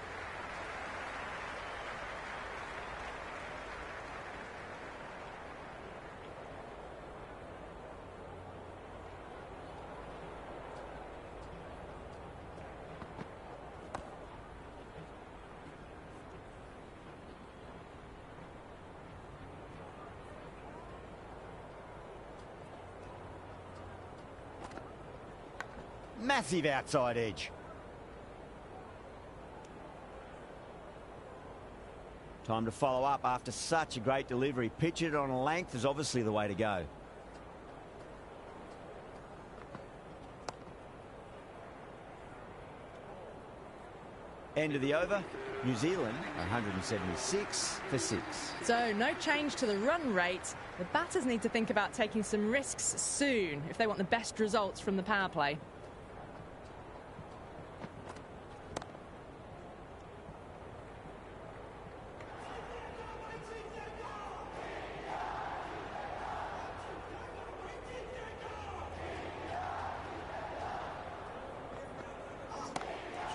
Massive outside edge. Time to follow up after such a great delivery. Pitch it on a length is obviously the way to go. End of the over. New Zealand 176 for 6. So no change to the run rate. The batters need to think about taking some risks soon if they want the best results from the power play.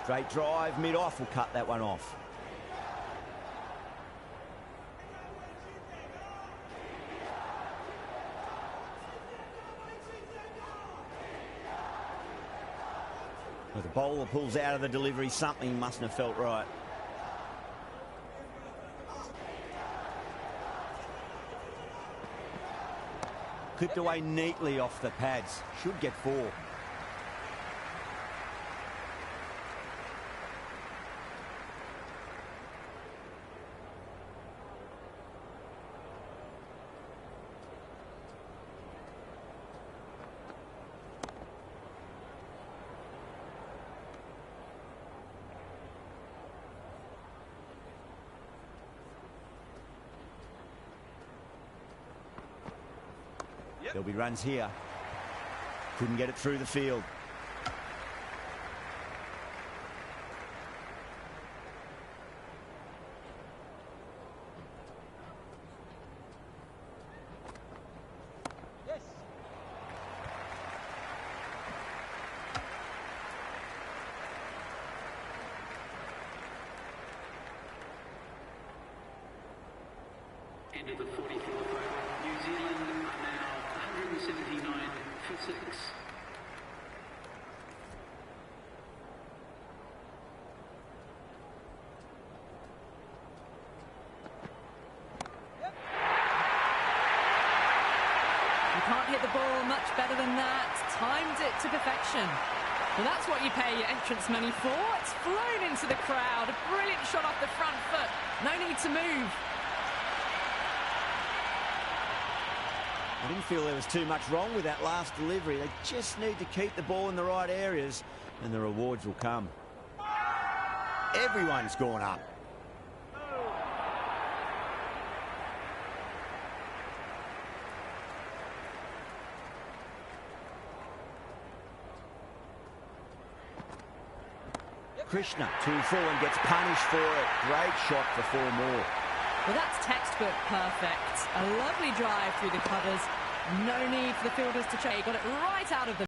Straight drive, mid-off will cut that one off. Well, the bowler pulls out of the delivery, something mustn't have felt right. Clipped away neatly off the pads. Should get 4. There'll be runs here. Couldn't get it through the field. Into the 44th over. New Zealand are now 179 for 6. You can't hit the ball much better than that. Timed it to perfection. Well, that's what you pay your entrance money for. It's flown into the crowd. A brilliant shot off the front foot. No need to move. I didn't feel there was too much wrong with that last delivery. They just need to keep the ball in the right areas and the rewards will come. Everyone's gone up. Krishna, 2-4 and gets punished for it. Great shot for 4 more. Well, that's textbook perfect. A lovely drive through the covers. No need for the fielders to chase. Got it right out of the...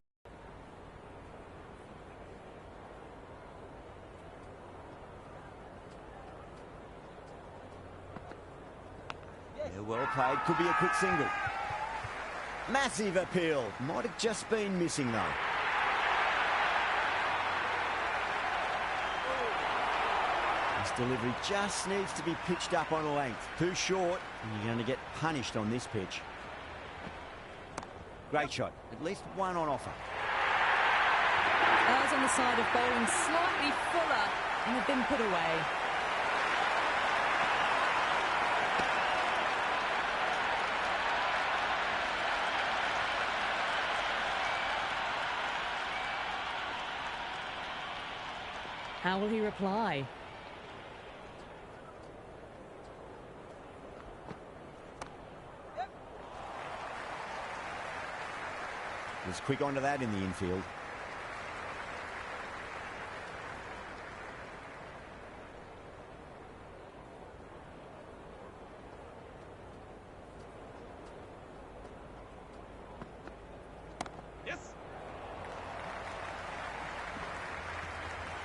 Yeah, well played. Could be a quick single. Massive appeal. Might have just been missing, though. This delivery just needs to be pitched up on a length. Too short, and you're going to get punished on this pitch. Great shot. At least one on offer. Errs on the side of bowling slightly fuller and have been put away. How will he reply? Was quick onto that in the infield. Yes.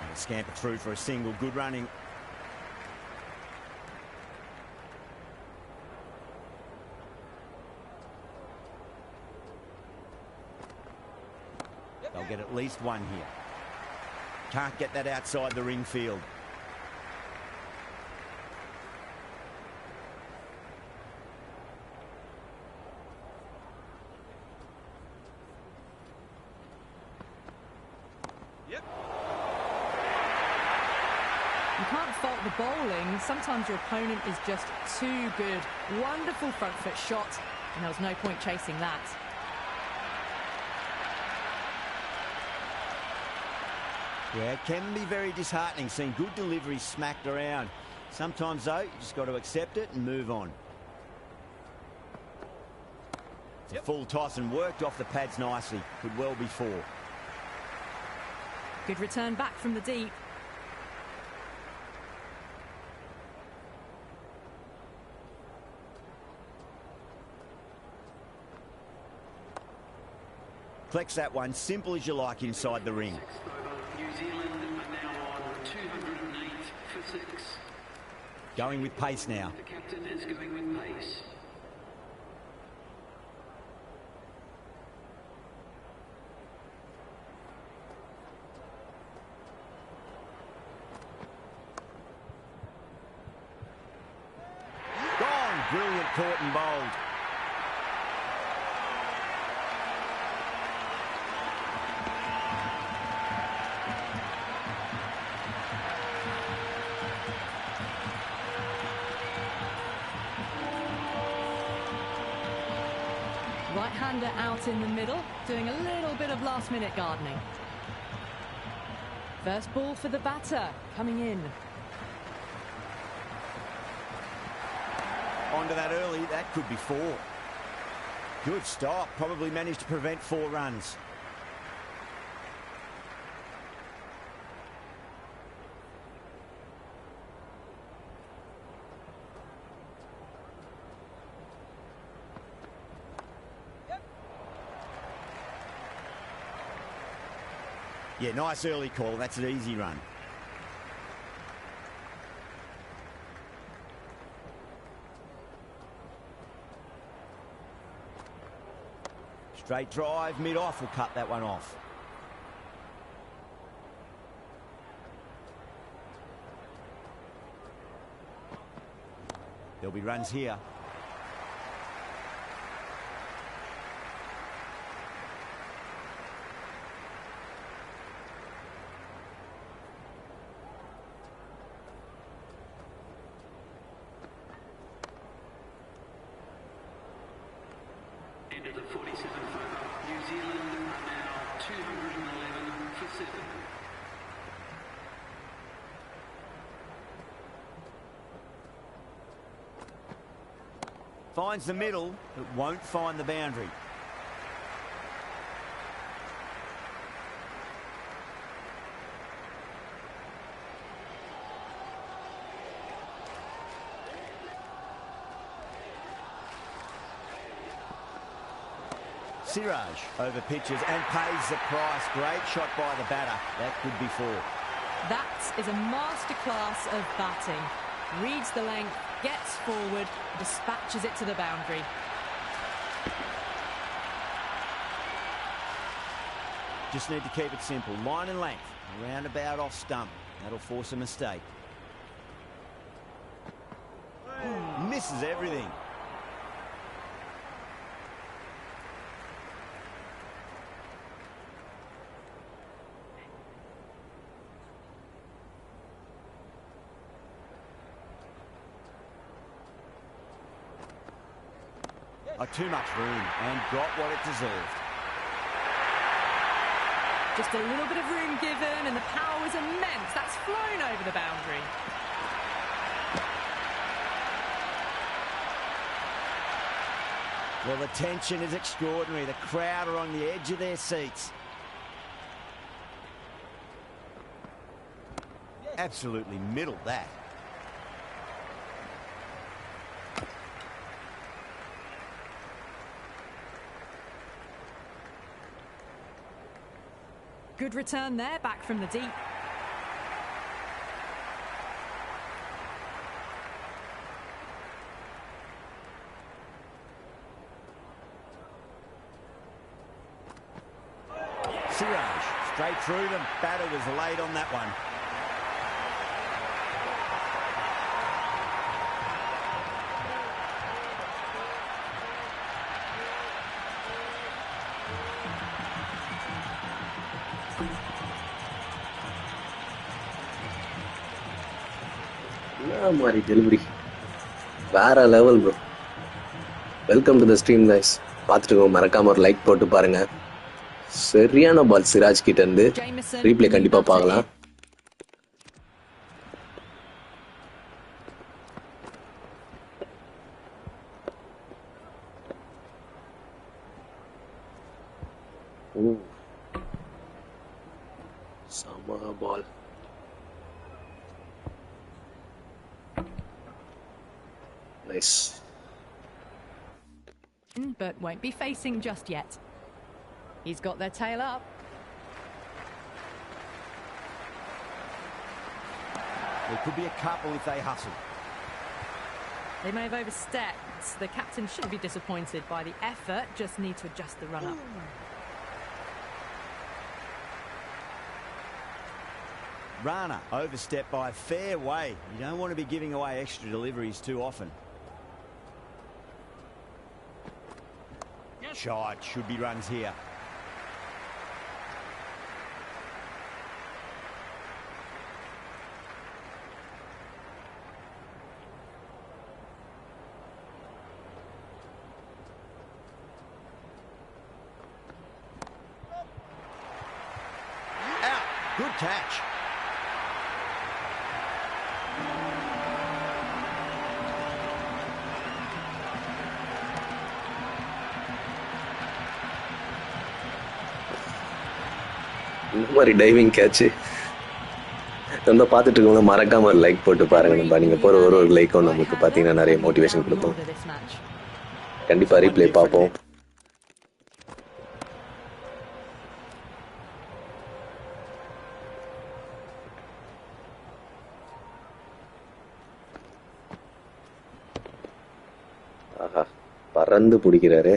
And scamper through for a single. Good running. They'll get at least one here. Can't get that outside the ring field. Yep. You can't fault the bowling. Sometimes your opponent is just too good. Wonderful front foot shot, and there was no point chasing that. Yeah, it can be very disheartening seeing good deliveries smacked around. Sometimes, though, you just got to accept it and move on. It's a full toss and worked off the pads nicely. Could well be 4. Good return back from the deep. Collects that one, simple as you like inside the ring. New Zealand are now on 208 for 6. Going with pace now. The captain is going with pace. Gone. Brilliant caught and bowled. Right-hander out in the middle, doing a little bit of last-minute gardening. First ball for the batter, coming in. Onto that early, that could be 4. Good stop. Probably managed to prevent 4 runs. Yeah, nice early call. That's an easy run. Straight drive, mid-off will cut that one off. There'll be runs here. Into the 47th over. New Zealand are now 211 for 7. Finds the middle, but won't find the boundary. Siraj over pitches and pays the price. Great shot by the batter. That could be 4. That is a masterclass of batting. Reads the length, gets forward, dispatches it to the boundary. Just need to keep it simple. Line and length. Roundabout off stump. That'll force a mistake. Misses everything. Too much room and got what it deserved. Just a little bit of room given and the power was immense. That's flown over the boundary. Well, the tension is extraordinary. The crowd are on the edge of their seats. Absolutely middled that. Good return there, back from the deep. Siraj, straight through them. Batter was late on that one. மாதிரி delivery வேற level bro. Welcome to the stream guys. பார்த்துட்டு மறக்காம ஒரு like போட்டு பாருங்க. சரியான பால் சிராஜ் கிட்ட இருந்து. ரீப்ளே கண்டிப்பா பார்க்கலாம். சம பால். Nice. But won't be facing just yet. He's got their tail up. There could be a couple if they hustle. They may have overstepped. The captain shouldn't be disappointed by the effort, just need to adjust the run-up. Rana overstepped by a fair way. You don't want to be giving away extra deliveries too often. Shot, should be runs here. Out, good catch. இந்த மாதிரி diving catch நம்ம பார்த்துட்டு இருக்கவங்க மறக்காம ஒரு like போட்டு பாருங்க. நம்ம நீங்க போற ஒரு லைக்கும் நமக்கு பார்த்தீங்கன்னா நிறைய மோட்டிவேஷன் கொடுக்கும். கண்டிப்பா ரீப்ளே பார்ப்போம். ஆஹா, பறந்து பிடிக்கிறாரு.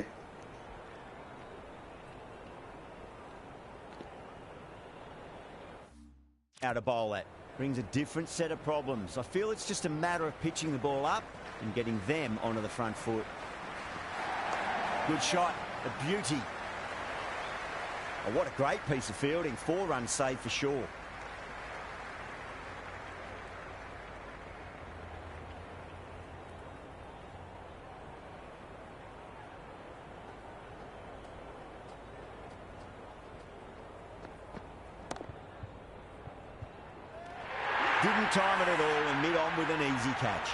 How to bowl that brings a different set of problems. I feel it's just a matter of pitching the ball up and getting them onto the front foot. Good shot, a beauty. Oh, what a great piece of fielding. 4 runs saved for sure. Didn't time it at all and mid on with an easy catch.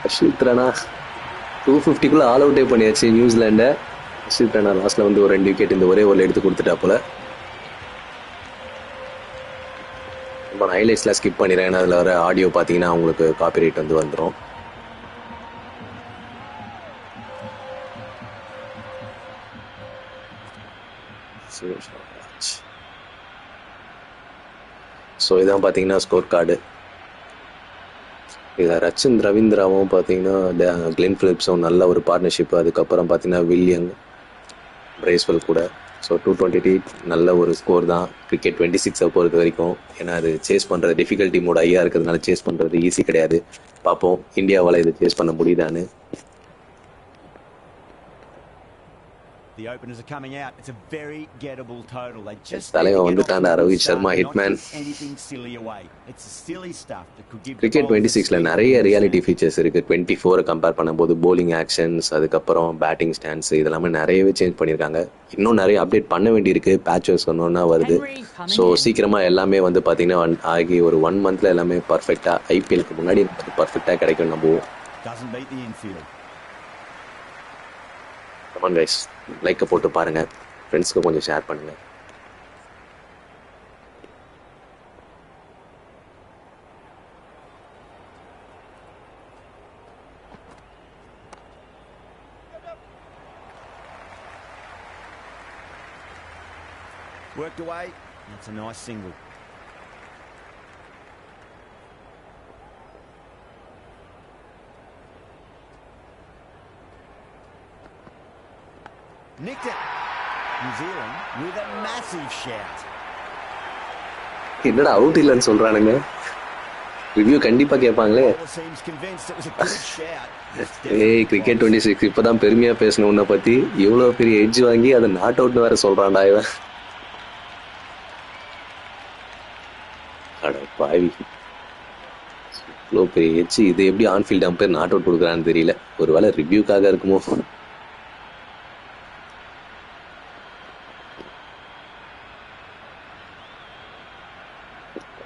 Harshit Rana 250 all அவுட்டே பண்ணியாச்சு நியூசிலாண்டை. ஹர்ஷித் ராணா லாஸ்ட்ல வந்து ஒரு 2 wicket இந்த ஒரே ஓவரில் எடுத்து கொடுத்துட்டா போல. நம்ம ஹைலைட்ஸ்லாம் ஸ்கிப் பண்ணிடுறேன். ஏன்னா அதில் வர ஆடியோ பார்த்தீங்கன்னா உங்களுக்கு காப்பிரைட் வந்து வந்துடும். ஸோ இதான் பார்த்தீங்கன்னா ஸ்கோர் கார்டு. இதில் ரச்சின் ரவீந்திராவும் பார்த்தீங்கன்னா கிளென் பிலிப்ஸும் நல்ல ஒரு பார்ட்னர்ஷிப். அதுக்கப்புறம் பார்த்தீங்கன்னா வில்லியம் பிரேஸ்வெல் கூட. ஸோ 228 நல்ல ஒரு ஸ்கோர் தான் கிரிக்கெட் 26 பொறுத்த வரைக்கும். ஏன்னா அது சேஸ் பண்ணுறது டிஃபிகல்ட்டி மோட் ஐயா இருக்கிறதுனால சேஸ் பண்ணுறது ஈஸி கிடையாது. பார்ப்போம் இந்தியாவால் இது சேஸ் பண்ண முடியுதான்னு. The openers are coming out. It's a very gettable total. They just தலைவன் வந்துட்டான்டா Rohit Sharma hitman. It's silly stuff that could give cricket 26ல நிறைய ரியாலிட்டி ஃபீச்சர்ஸ் இருக்கு. 24 கம்பேர் பண்ணும்போது போலிங் ஆக்ஷன்ஸ், அதுக்கப்புறம் பேட்டிங் ஸ்டாண்ட்ஸ் இதெல்லாமே நிறையவே சேஞ்ச் பண்ணியிருக்காங்க. இன்னும் நிறைய அப்டேட் பண்ண வேண்டியிருக்கு. பேட்சஸ் ஒன்னொன்னா வருது. ஸோ சீக்கிரமா எல்லாமே வந்து பார்த்தீங்கன்னா ஆகி ஒரு 1 மந்த்ல எல்லாமே பர்ஃபெக்டா ஐபிஎலுக்கு முன்னாடி பர்ஃபெக்டா கிடைக்கும். நம்புவோம். கமான் கைஸ், லைக்கை போட்டு பாருங்க, ஃப்ரெண்ட்ஸ்க்கு கொஞ்சம் ஷேர் பண்ணுங்க. Worked away. That's a nice single. Nicked it. New Zealand with a massive shout. என்னடா அவுட் இல்லைன்னு சொல்றானுங்க. ரிவ்யூ கண்டிப்பா கேட்பாங்களே. ஏய் கிரிக்கெட் 26 இப்பதான் பெருமையா பேசணும் உன்னை பத்தி. இவ்வளவு பெரிய எட்ஜ் வாங்கி அதை நாட் அவுட்னு வேற சொல்றான்டா இவன். அட பாவி, இவ்வளோ பெரிய எட்ஜ் இது எப்படி ஆன்ஃபீல்ட் அம்பையர் நாட் அவுட் கொடுக்குறான்னு தெரியல. ஒருவேளை ரிவ்யூக்காக இருக்குமோ.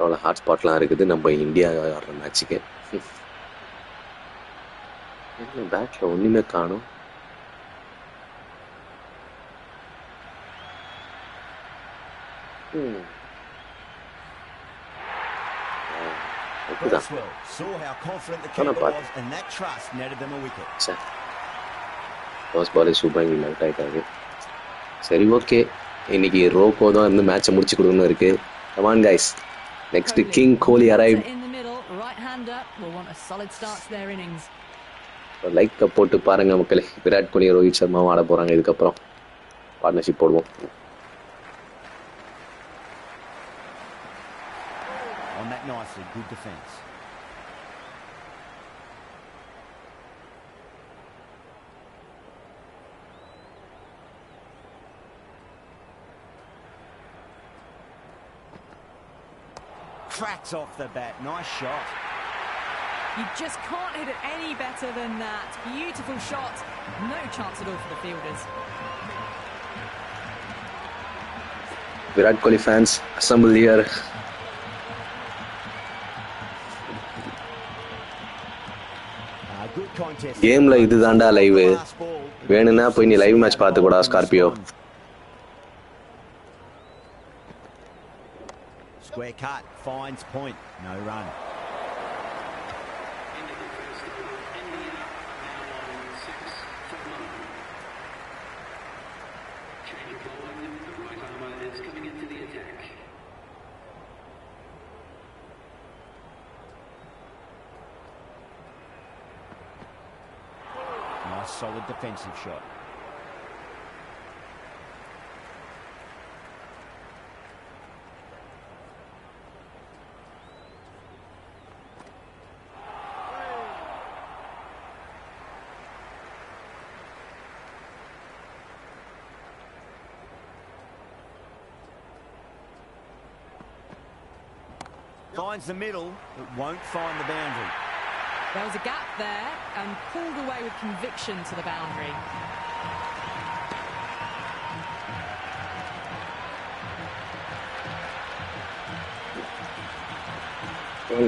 அவ்வளோ ஹாட்ஸ்பாட்லாம் இருக்குது நம்ம இந்தியா ஆடுற மேட்சுக்கு. பேட்ல ஒண்ணுமே காணும். சரி ஓகே, இன்னைக்கு ரோக்கோ தான் இருந்து மேட்சை முடிச்சு கொடுக்கணும் இருக்கு. Come on guys. Next King Kohli arrived. Like போட்டு பாருங்க மக்களே. விராட் கோலி ரோஹித் சர்மாவும் ஆட போறாங்க. இதுக்கப்புறம் பார்ட்னர்ஷிப் போடுவோம். On that nicely, good defense. Cracks off the bat. Nice shot. You just can't hit it any better than that. Beautiful shot. No chance at all for the fielders. Virat Kohli fans, assemble here. Good contact. contest. கேம்ல இதுதான்டா live. வேணும்னா போய் நீ live match பார்த்துக்கோடா Scorpio. Square cut finds point, no run. Nice solid defensive shot. Finds the middle, but won't find the boundary. There was a gap there and pulled away with conviction to the boundary.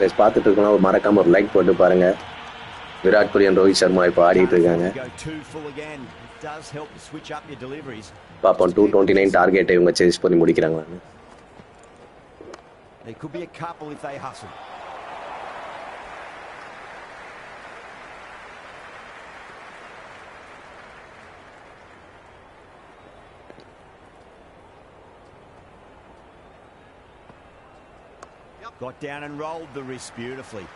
guys பார்த்துட்டு இருக்கோம் ஒரு மறக்காம ஒரு like போட்டு பாருங்க. Virat Kohli and Rohit Sharma இப்ப ஆடிட்டு இருக்காங்க. பாப்போம் 229 டார்கெட் இவங்க சேஸ் பண்ணி முடிக்கறாங்களான்னு. There could be a couple if they hustle. Got down and rolled the wrist beautifully.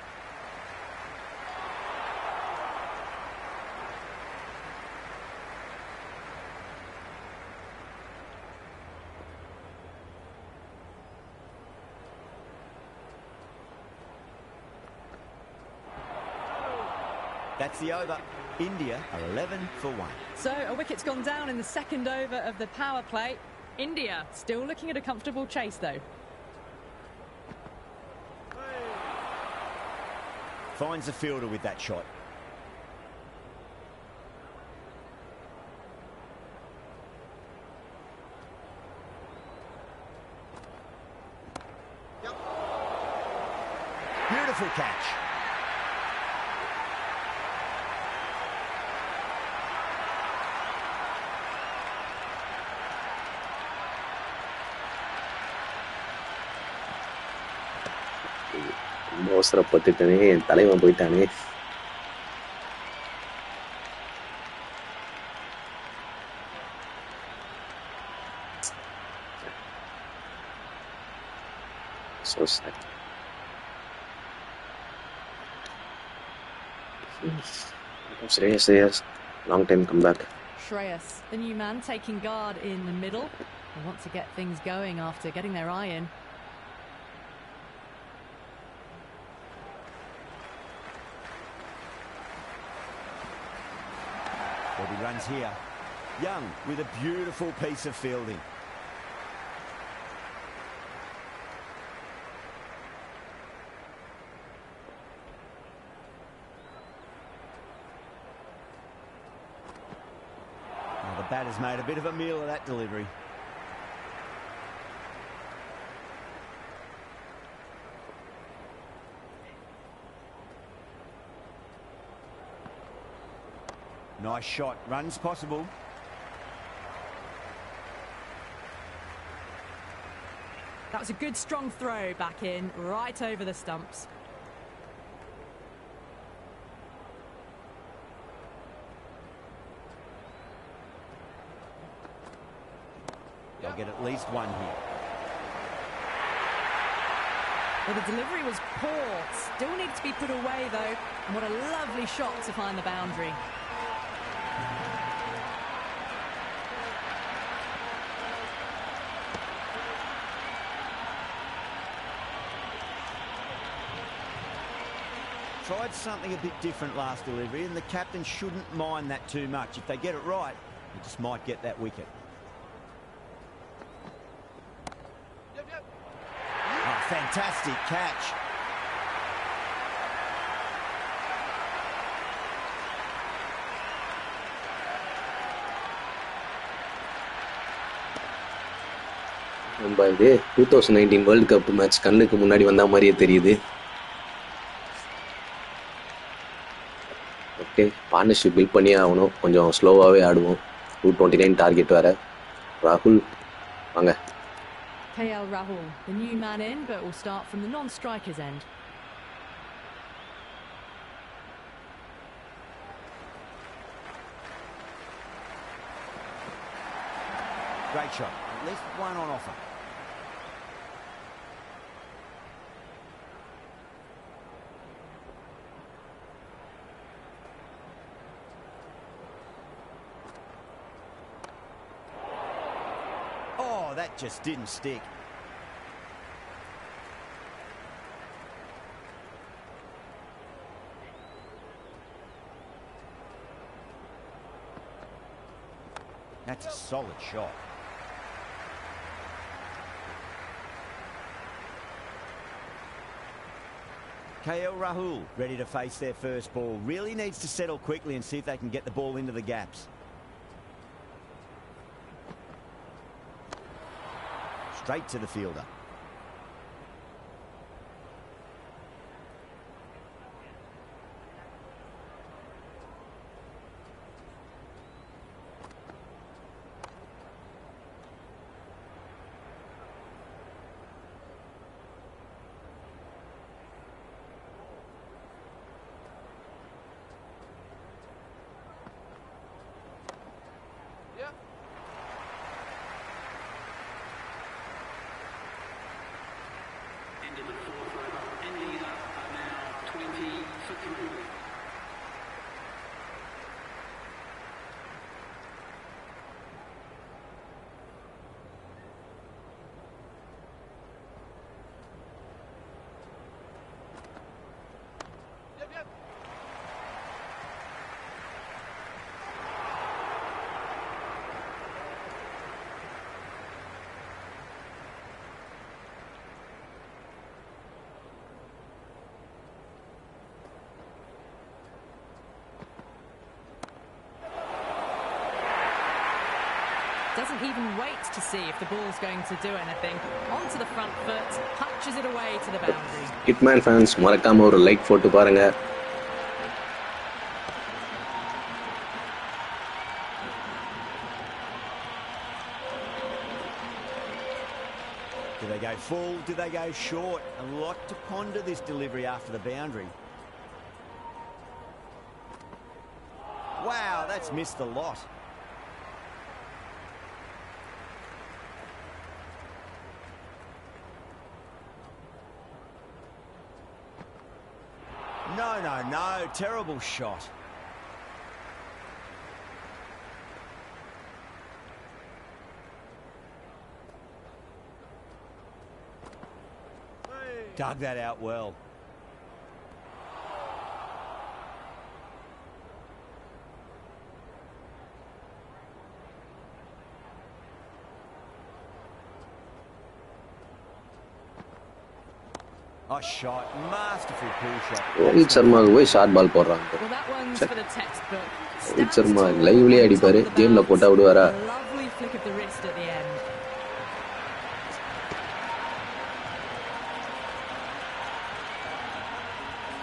That's the over. India are 11 for 1. So a wicket's gone down in the second over of the power play. India still looking at a comfortable chase though. Finds the fielder with that shot. Beautiful catch. அவசரப்பட்டுட்டனே என் தலைவன் போயிட்டானே. So sad. Shreyas, long time comeback. Shreyas, the new man taking guard in the middle. They want to get things going after getting their eye in. He runs here. Young with a beautiful piece of fielding. Now the batter's made a bit of a meal of that delivery. Nice shot. Runs possible. That was a good strong throw back in, right over the stumps. They'll get at least one here. Well, the delivery was poor. Still needs to be put away though. And what a lovely shot to find the boundary. Tried something a bit different last delivery, and the captain shouldn't mind that too much. If they get it right, they just might get that wicket. Oh, fantastic catch. நம்ம இது 2019 world cup match கண்ணுக்கு முன்னாடி வந்த மாதிரியே தெரியுது. Okay, partnership build பண்ணியே ஆகணும். கொஞ்சம் ஸ்லோவாகவே ஆடுவோம். 229 டார்கெட் வேறு. ராகுல் வாங்க. KL Rahul, the new man in, but will start from the non-striker's end. Great shot. At least one on offer. Oh, that just didn't stick. That's a solid shot. KL Rahul ready to face their first ball. Really needs to settle quickly and see if they can get the ball into the gaps. Straight to the fielder. Into the fourth over. India are now 20 for 3. Doesn't even wait to see if the ball's going to do anything. Onto the front foot, punches it away to the boundary. Hitman fans மறக்காம ஒரு like போட்டு பாருங்க. Do they go full? Do they go short? A lot to ponder this delivery after the boundary. Wow, that's missed a lot. No, terrible shot. Dug that out well. A shot, masterful pull shot. Rohit சர்மாவுக்கு போய் short ball போடுறாங்க. Well, that one's for the textbook. Rohit Sharma லைவ்லயே அடிப்பாரு, கேம்ல போட்டா விடுவாரா? Lovely flick of the wrist at the end.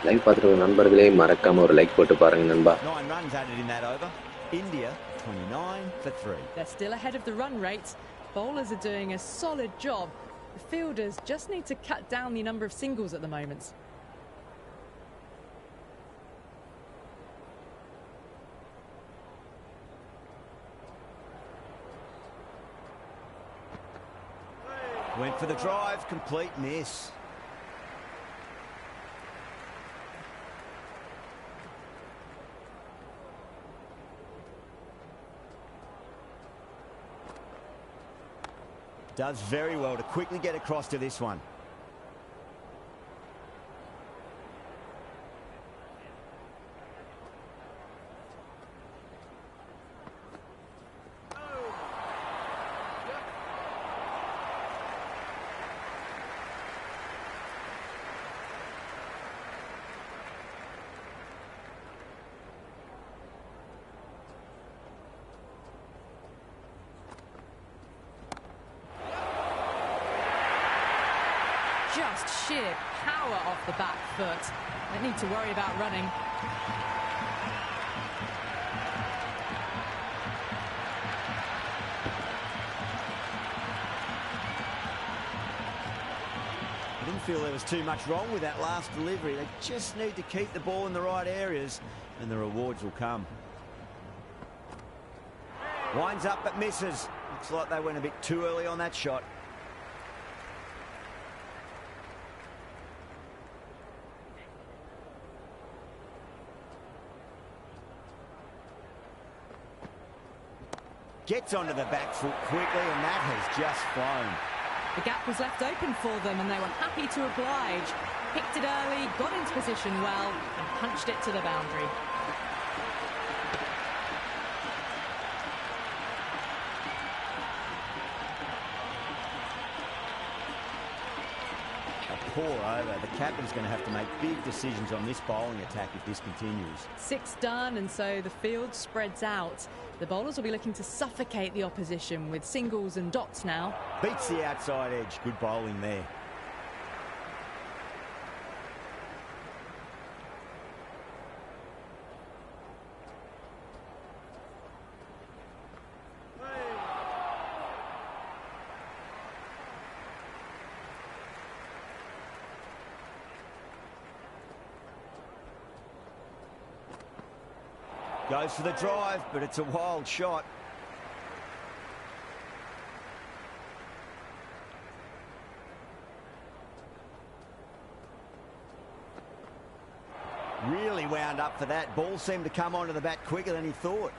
Live பார்த்துட்டு நண்பர்களே மறக்காம ஒரு லைக் போட்டு பாருங்க நண்பா. 9 runs added in that over. India 29 for 3. They're still ahead of the run rate. Bowlers are doing a solid job. The fielders just need to cut down the number of singles at the moment. Went for the drive, complete miss. Does very well to quickly get across to this one. Just sheer power off the back foot. Don't need to worry about running. feel there was too much wrong with that last delivery. They just need to keep the ball in the right areas and the rewards will come. Winds up but misses. Looks like they went a bit too early on that shot. Gets onto the back foot quickly and that has just flown. The gap was left open for them and they were happy to oblige. Picked it early, got into position well and punched it to the boundary. A poor over. The captain's going to have to make big decisions on this bowling attack if this continues. 6 done and so the field spreads out. The bowlers will be looking to suffocate the opposition with singles and dots now. Beats the outside edge. Good bowling there. Goes for the drive, but it's a wild shot. Really wound up for that. Ball seemed to come onto the bat quicker than he thought.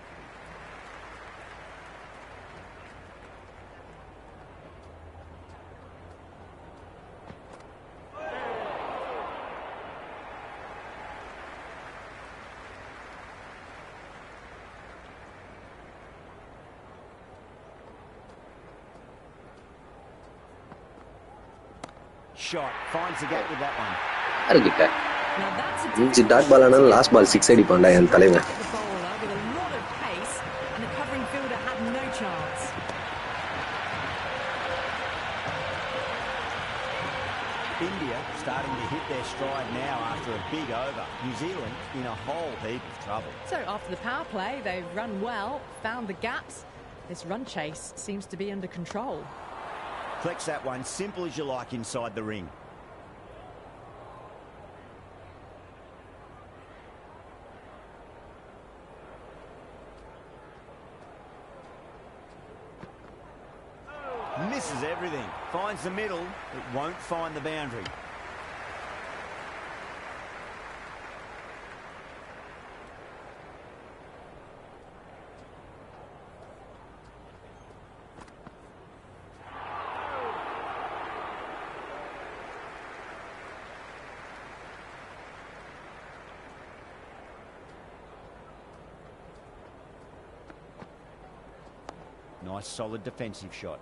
Shot. Finds the gap with that one. இருக்குட்ட இஞ்சி dot ball ஆனாலும் last ball 6 அடிப்பான்டா என் தலைவன். India starting to hit their stride now after a big over. New Zealand in a whole heap of trouble. So after the power play, they've run well, found the gaps. This run chase seems to be under control. Flex that one, simple as you like inside the ring. Misses everything. Finds the middle, but won't find the boundary. Nice solid defensive shot.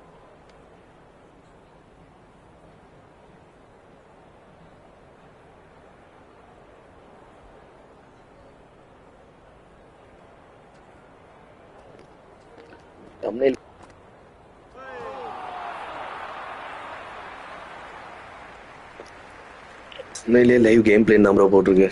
thumbnail உண்மையிலேயே live game play நம்பரை போட்டிருக்கு.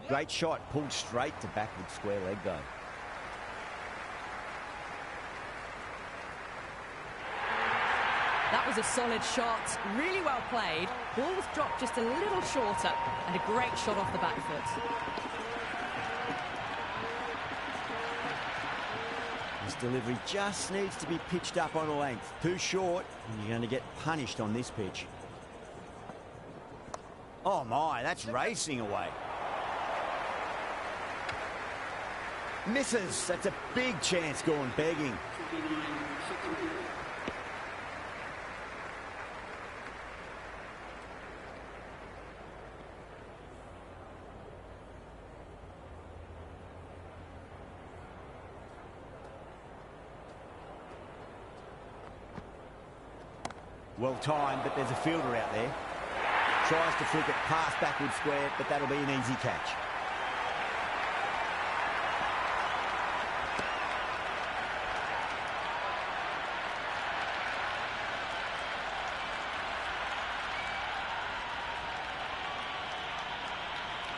Great shot, pulled straight to backward square leg though. That was a solid shot, really well played. Ball was dropped just a little shorter, and a great shot off the back foot. This delivery just needs to be pitched up on a length. Too short, and you're going to get punished on this pitch. Oh my, that's racing away. Misses. That's a big chance gone begging. Well timed, but there's a fielder out there. Tries to flick it past backward square, but that'll be an easy catch.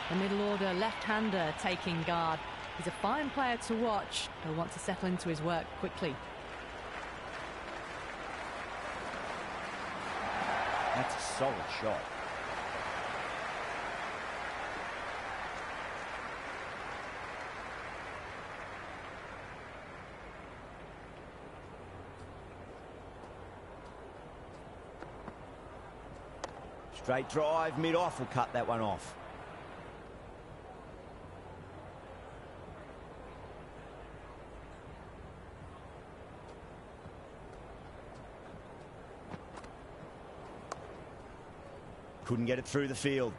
The middle order left-hander taking guard. He's a fine player to watch. He'll want to settle into his work quickly. That's a solid shot. Straight drive, mid-off will cut that one off. Couldn't get it through the field.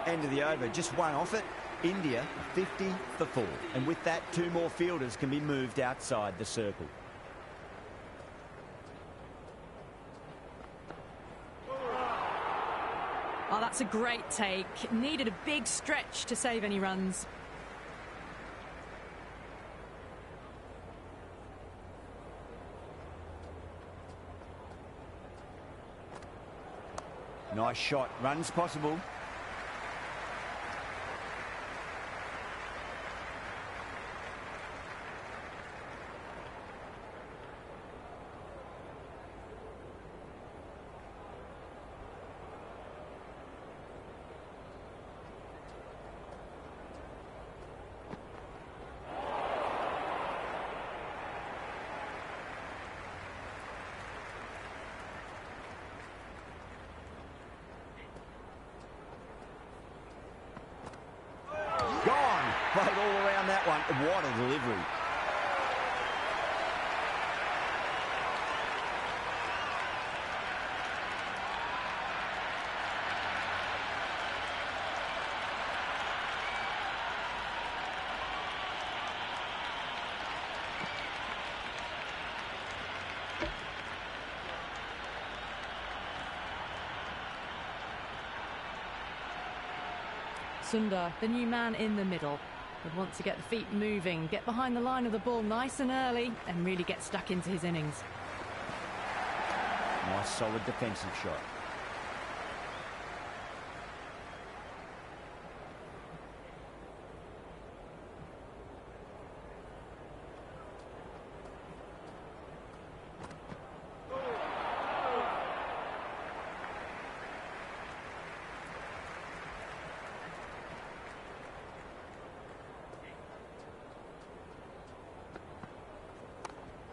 End of the over, just one off it. India 50 for 4, and with that 2 more fielders can be moved outside the circle. Oh, that's a great take. Needed a big stretch to save any runs. Nice shot, runs possible. Played all around that one. What a delivery. Sundar, the new man in the middle, would want to get the feet moving, get behind the line of the ball nice and early, and really get stuck into his innings. Nice, solid defensive shot.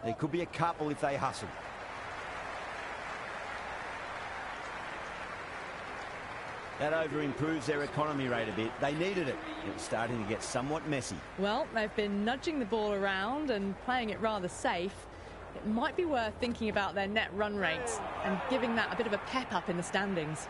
There could be a couple if they hustle. That over improves their economy rate a bit. They needed it. It was starting to get somewhat messy. Well, they've been nudging the ball around and playing it rather safe. It might be worth thinking about their net run rates and giving that a bit of a pep up in the standings.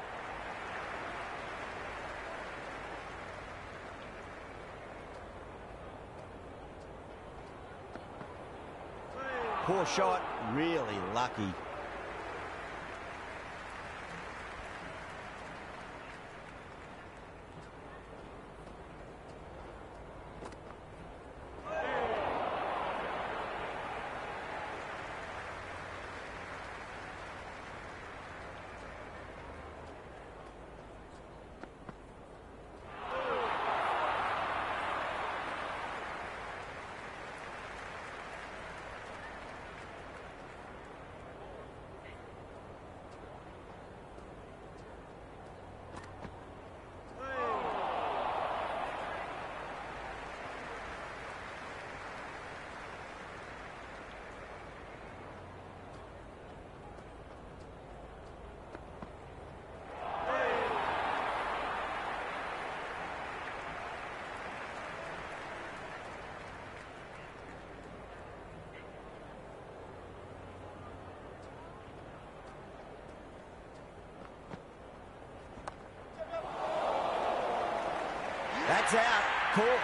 Poor shot, really lucky. caught.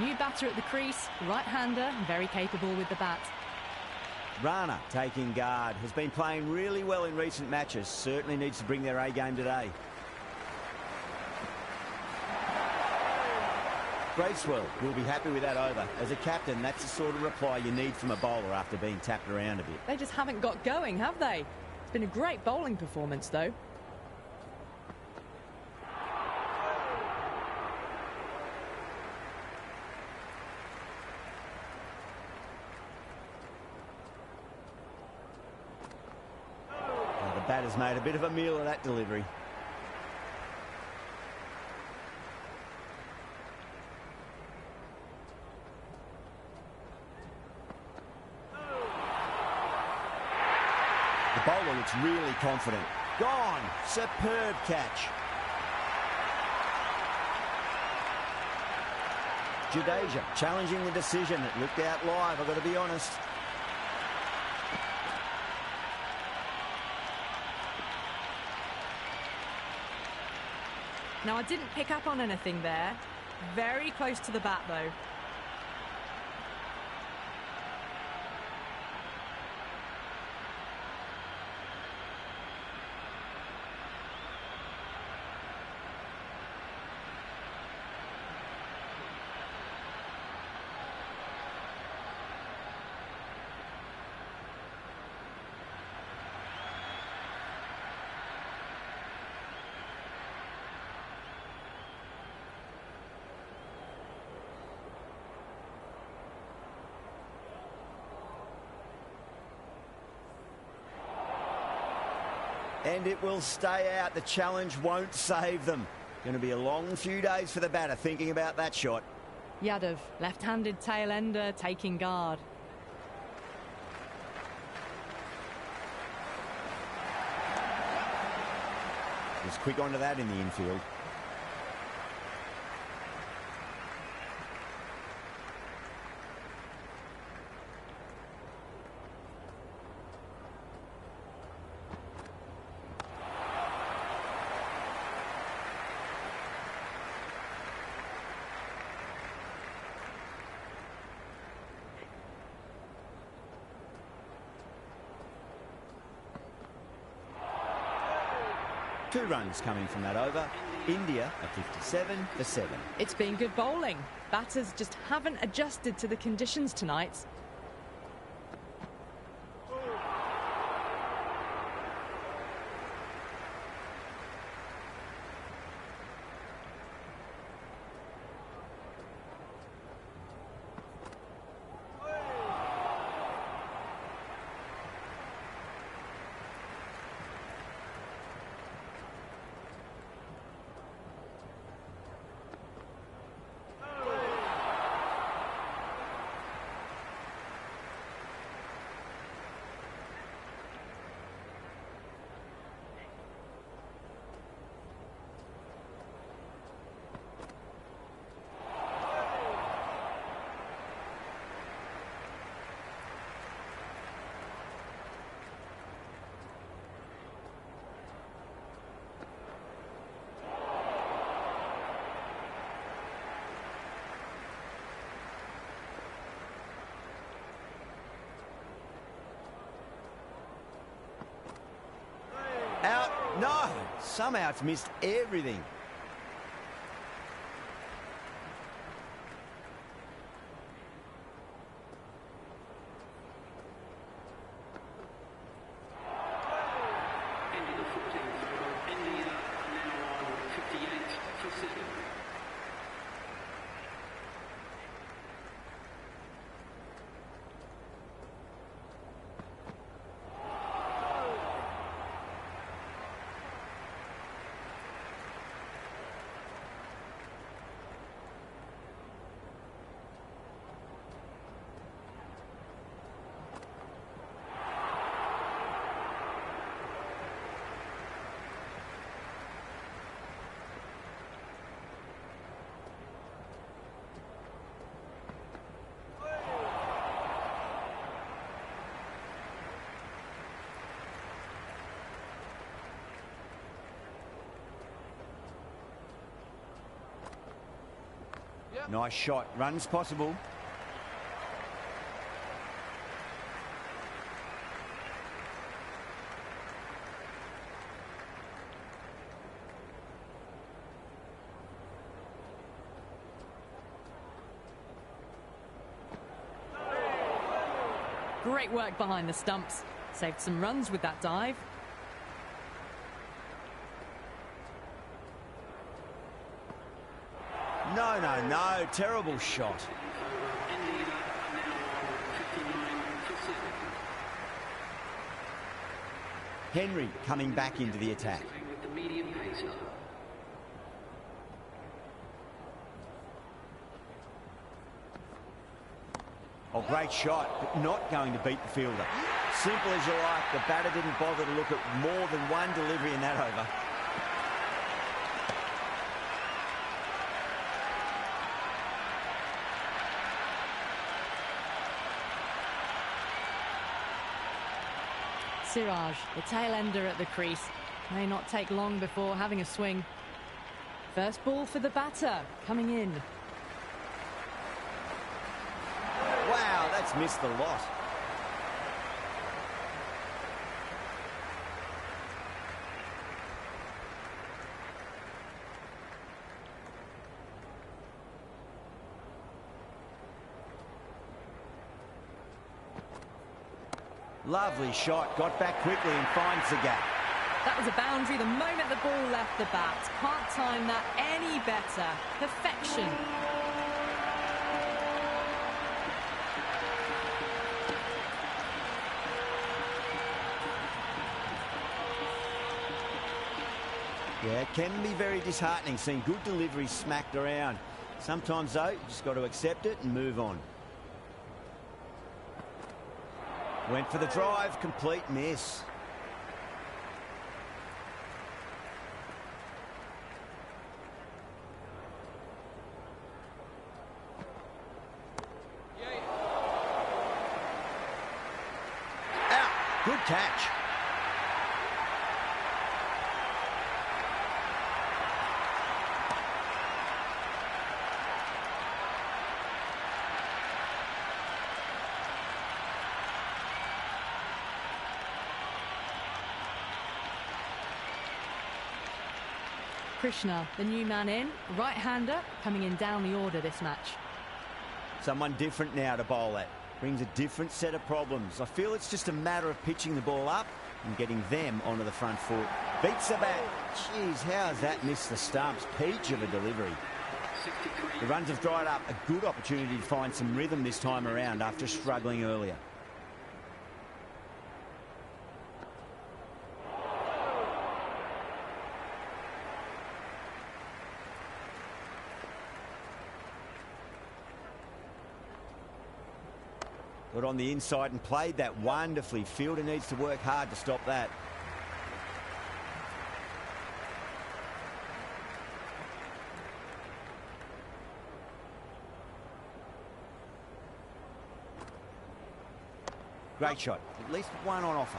New batter at the crease, right-hander, very capable with the bat. Rana taking guard, has been playing really well in recent matches, certainly needs to bring their A game today. Bracewell will be happy with that over. As a captain, that's the sort of reply you need from a bowler after being tapped around a bit. They just haven't got going, have they? It's been a great bowling performance, though. Batter's made a bit of a meal of that delivery. The bowler looks really confident. Gone. Superb catch. Jadeja challenging the decision. It looked out live, I've got to be honest. Now, I didn't pick up on anything there. Very close to the bat, though. And it will stay out. The challenge won't save them. Going to be a long few days for the batter thinking about that shot. Yadav, left-handed tail-ender, taking guard. He's quick onto that in the infield. Two runs coming from that over. India are 57 for 7. It's been good bowling. Batters just haven't adjusted to the conditions tonight. Out. No. Somehow it's missed everything. Into the 14th over. India now on 58 for 7. Nice shot. Runs possible. Great work behind the stumps. Saved some runs with that dive. No, no, no. Terrible shot. Henry coming back into the attack. With the medium pacer. Oh, great shot, but not going to beat the fielder. Simple as you like. The batter didn't bother to look at more than one delivery in that over. Siraj, the tail ender at the crease. May not take long before having a swing. First ball for the batter, coming in. Wow, that's missed the lot. Lovely shot, got back quickly and finds the gap. That was a boundary the moment the ball left the bat. Can't time that any better. Perfection. Yeah, it can be very disheartening seeing good deliveries smacked around. Sometimes, though, you just got to accept it and move on. Went for the drive, complete miss. Out, good catch. Krishna, the new man in, right-hander, coming in down the order this match. Someone different now to bowl at. Brings a different set of problems. I feel it's just a matter of pitching the ball up and getting them onto the front foot. Beats the bat. Jeez, how has that missed the stumps? Peach of a delivery. The runs have dried up. A good opportunity to find some rhythm this time around after struggling earlier. Got on the inside and played that wonderfully. Fielder needs to work hard to stop that. Great shot. At least one on offer.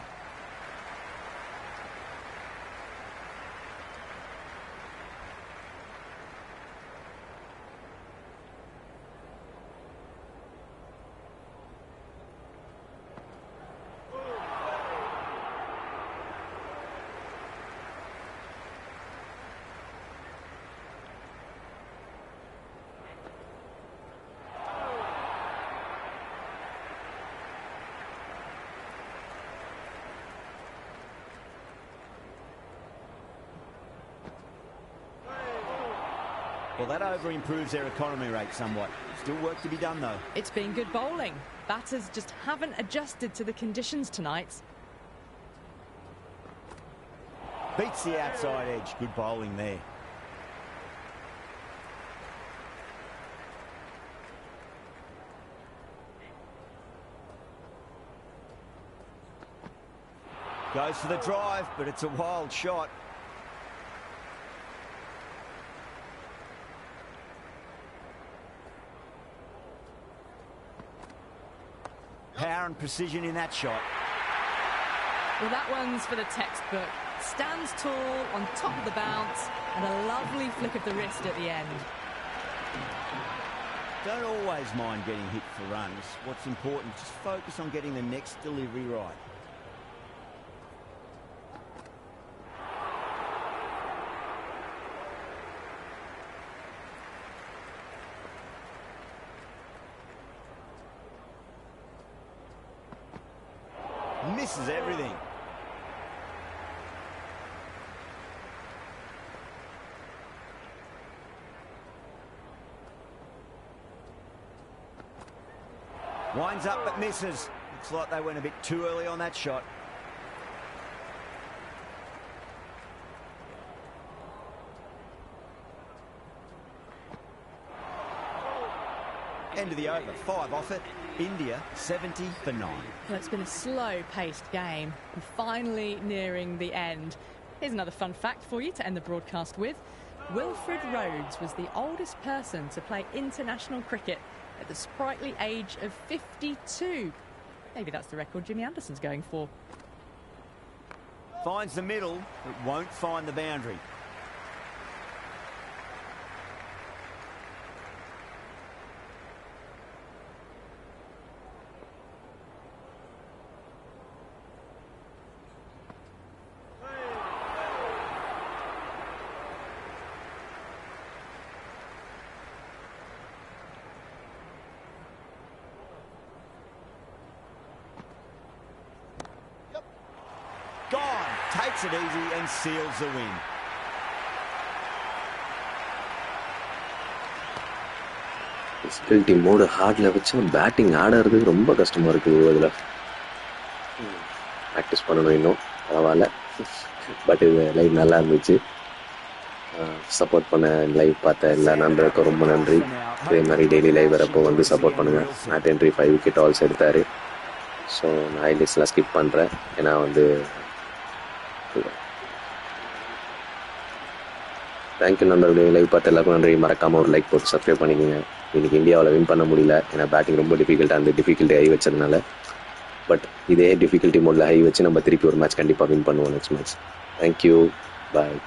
Well, that over improves their economy rate somewhat. Still work to be done, though. It's been good bowling. Batters just haven't adjusted to the conditions tonight. Beats the outside edge. Good bowling there. Goes for the drive, but it's a wild shot. Power and precision in that shot. Well, that one's for the textbook. Stands tall on top of the bounce and a lovely flick of the wrist at the end. Don't always mind getting hit for runs. What's important, just focus on getting the next delivery right. Misses everything. Winds up but misses. Looks like they went a bit too early on that shot. End of the over. 5 off it. India 70 for 9. Well, it's been a slow-paced game. We're finally nearing the end. Here's another fun fact for you to end the broadcast with. Wilfred Rhodes was the oldest person to play international cricket at the sprightly age of 52. Maybe that's the record Jimmy Anderson's going for. Finds the middle, but won't find the boundary. Gone. Takes it easy and seals the win. Difficulty mode ஹார்டில் வச்சு batting ஆடுறது ரொம்ப கஷ்டமாக இருக்குது. அதில் practice பண்ணணும் இன்னும், பரவாயில்ல. பட் இது லைவ் நல்லா இருந்துச்சு. சப்போர்ட் பண்ண லைவ் பார்த்த எல்லா நண்பருக்கும் ரொம்ப நன்றி. இதே மாதிரி டெய்லி லைவ் வரப்போ வந்து சப்போர்ட் பண்ணுங்கள். மேட் என்ட்ரி 5 விக்கெட் ஆல்ஸ் எடுத்தார். ஸோ நான் ஹைலைட்ஸ்லாம் ஸ்கிப் பண்ணுறேன், ஏன்னா வந்து தேங்க்யூ நண்பர்களே. லைவ் பார்த்து எல்லாருக்கும் நன்றி. மறக்காமல் ஒரு லைக் போட்டு சப்ஸ்கிரைப் பண்ணிக்கோங்க. இன்றைக்கி இந்தியாவில் வின் பண்ண முடியல, ஏன்னா பேட்டிங் ரொம்ப டிஃபிகல்ட்டாக அந்த டிஃபிகல்ட்டி ஹை வச்சதுனால. பட் இதே டிஃபிகல்ட்டி மோடில் ஹை வச்சு நம்ம திருப்பி ஒரு மேட்ச் கண்டிப்பாக வின் பண்ணுவோம் நெக்ஸ்ட் மேட்ச். தேங்க்யூ, பாய்.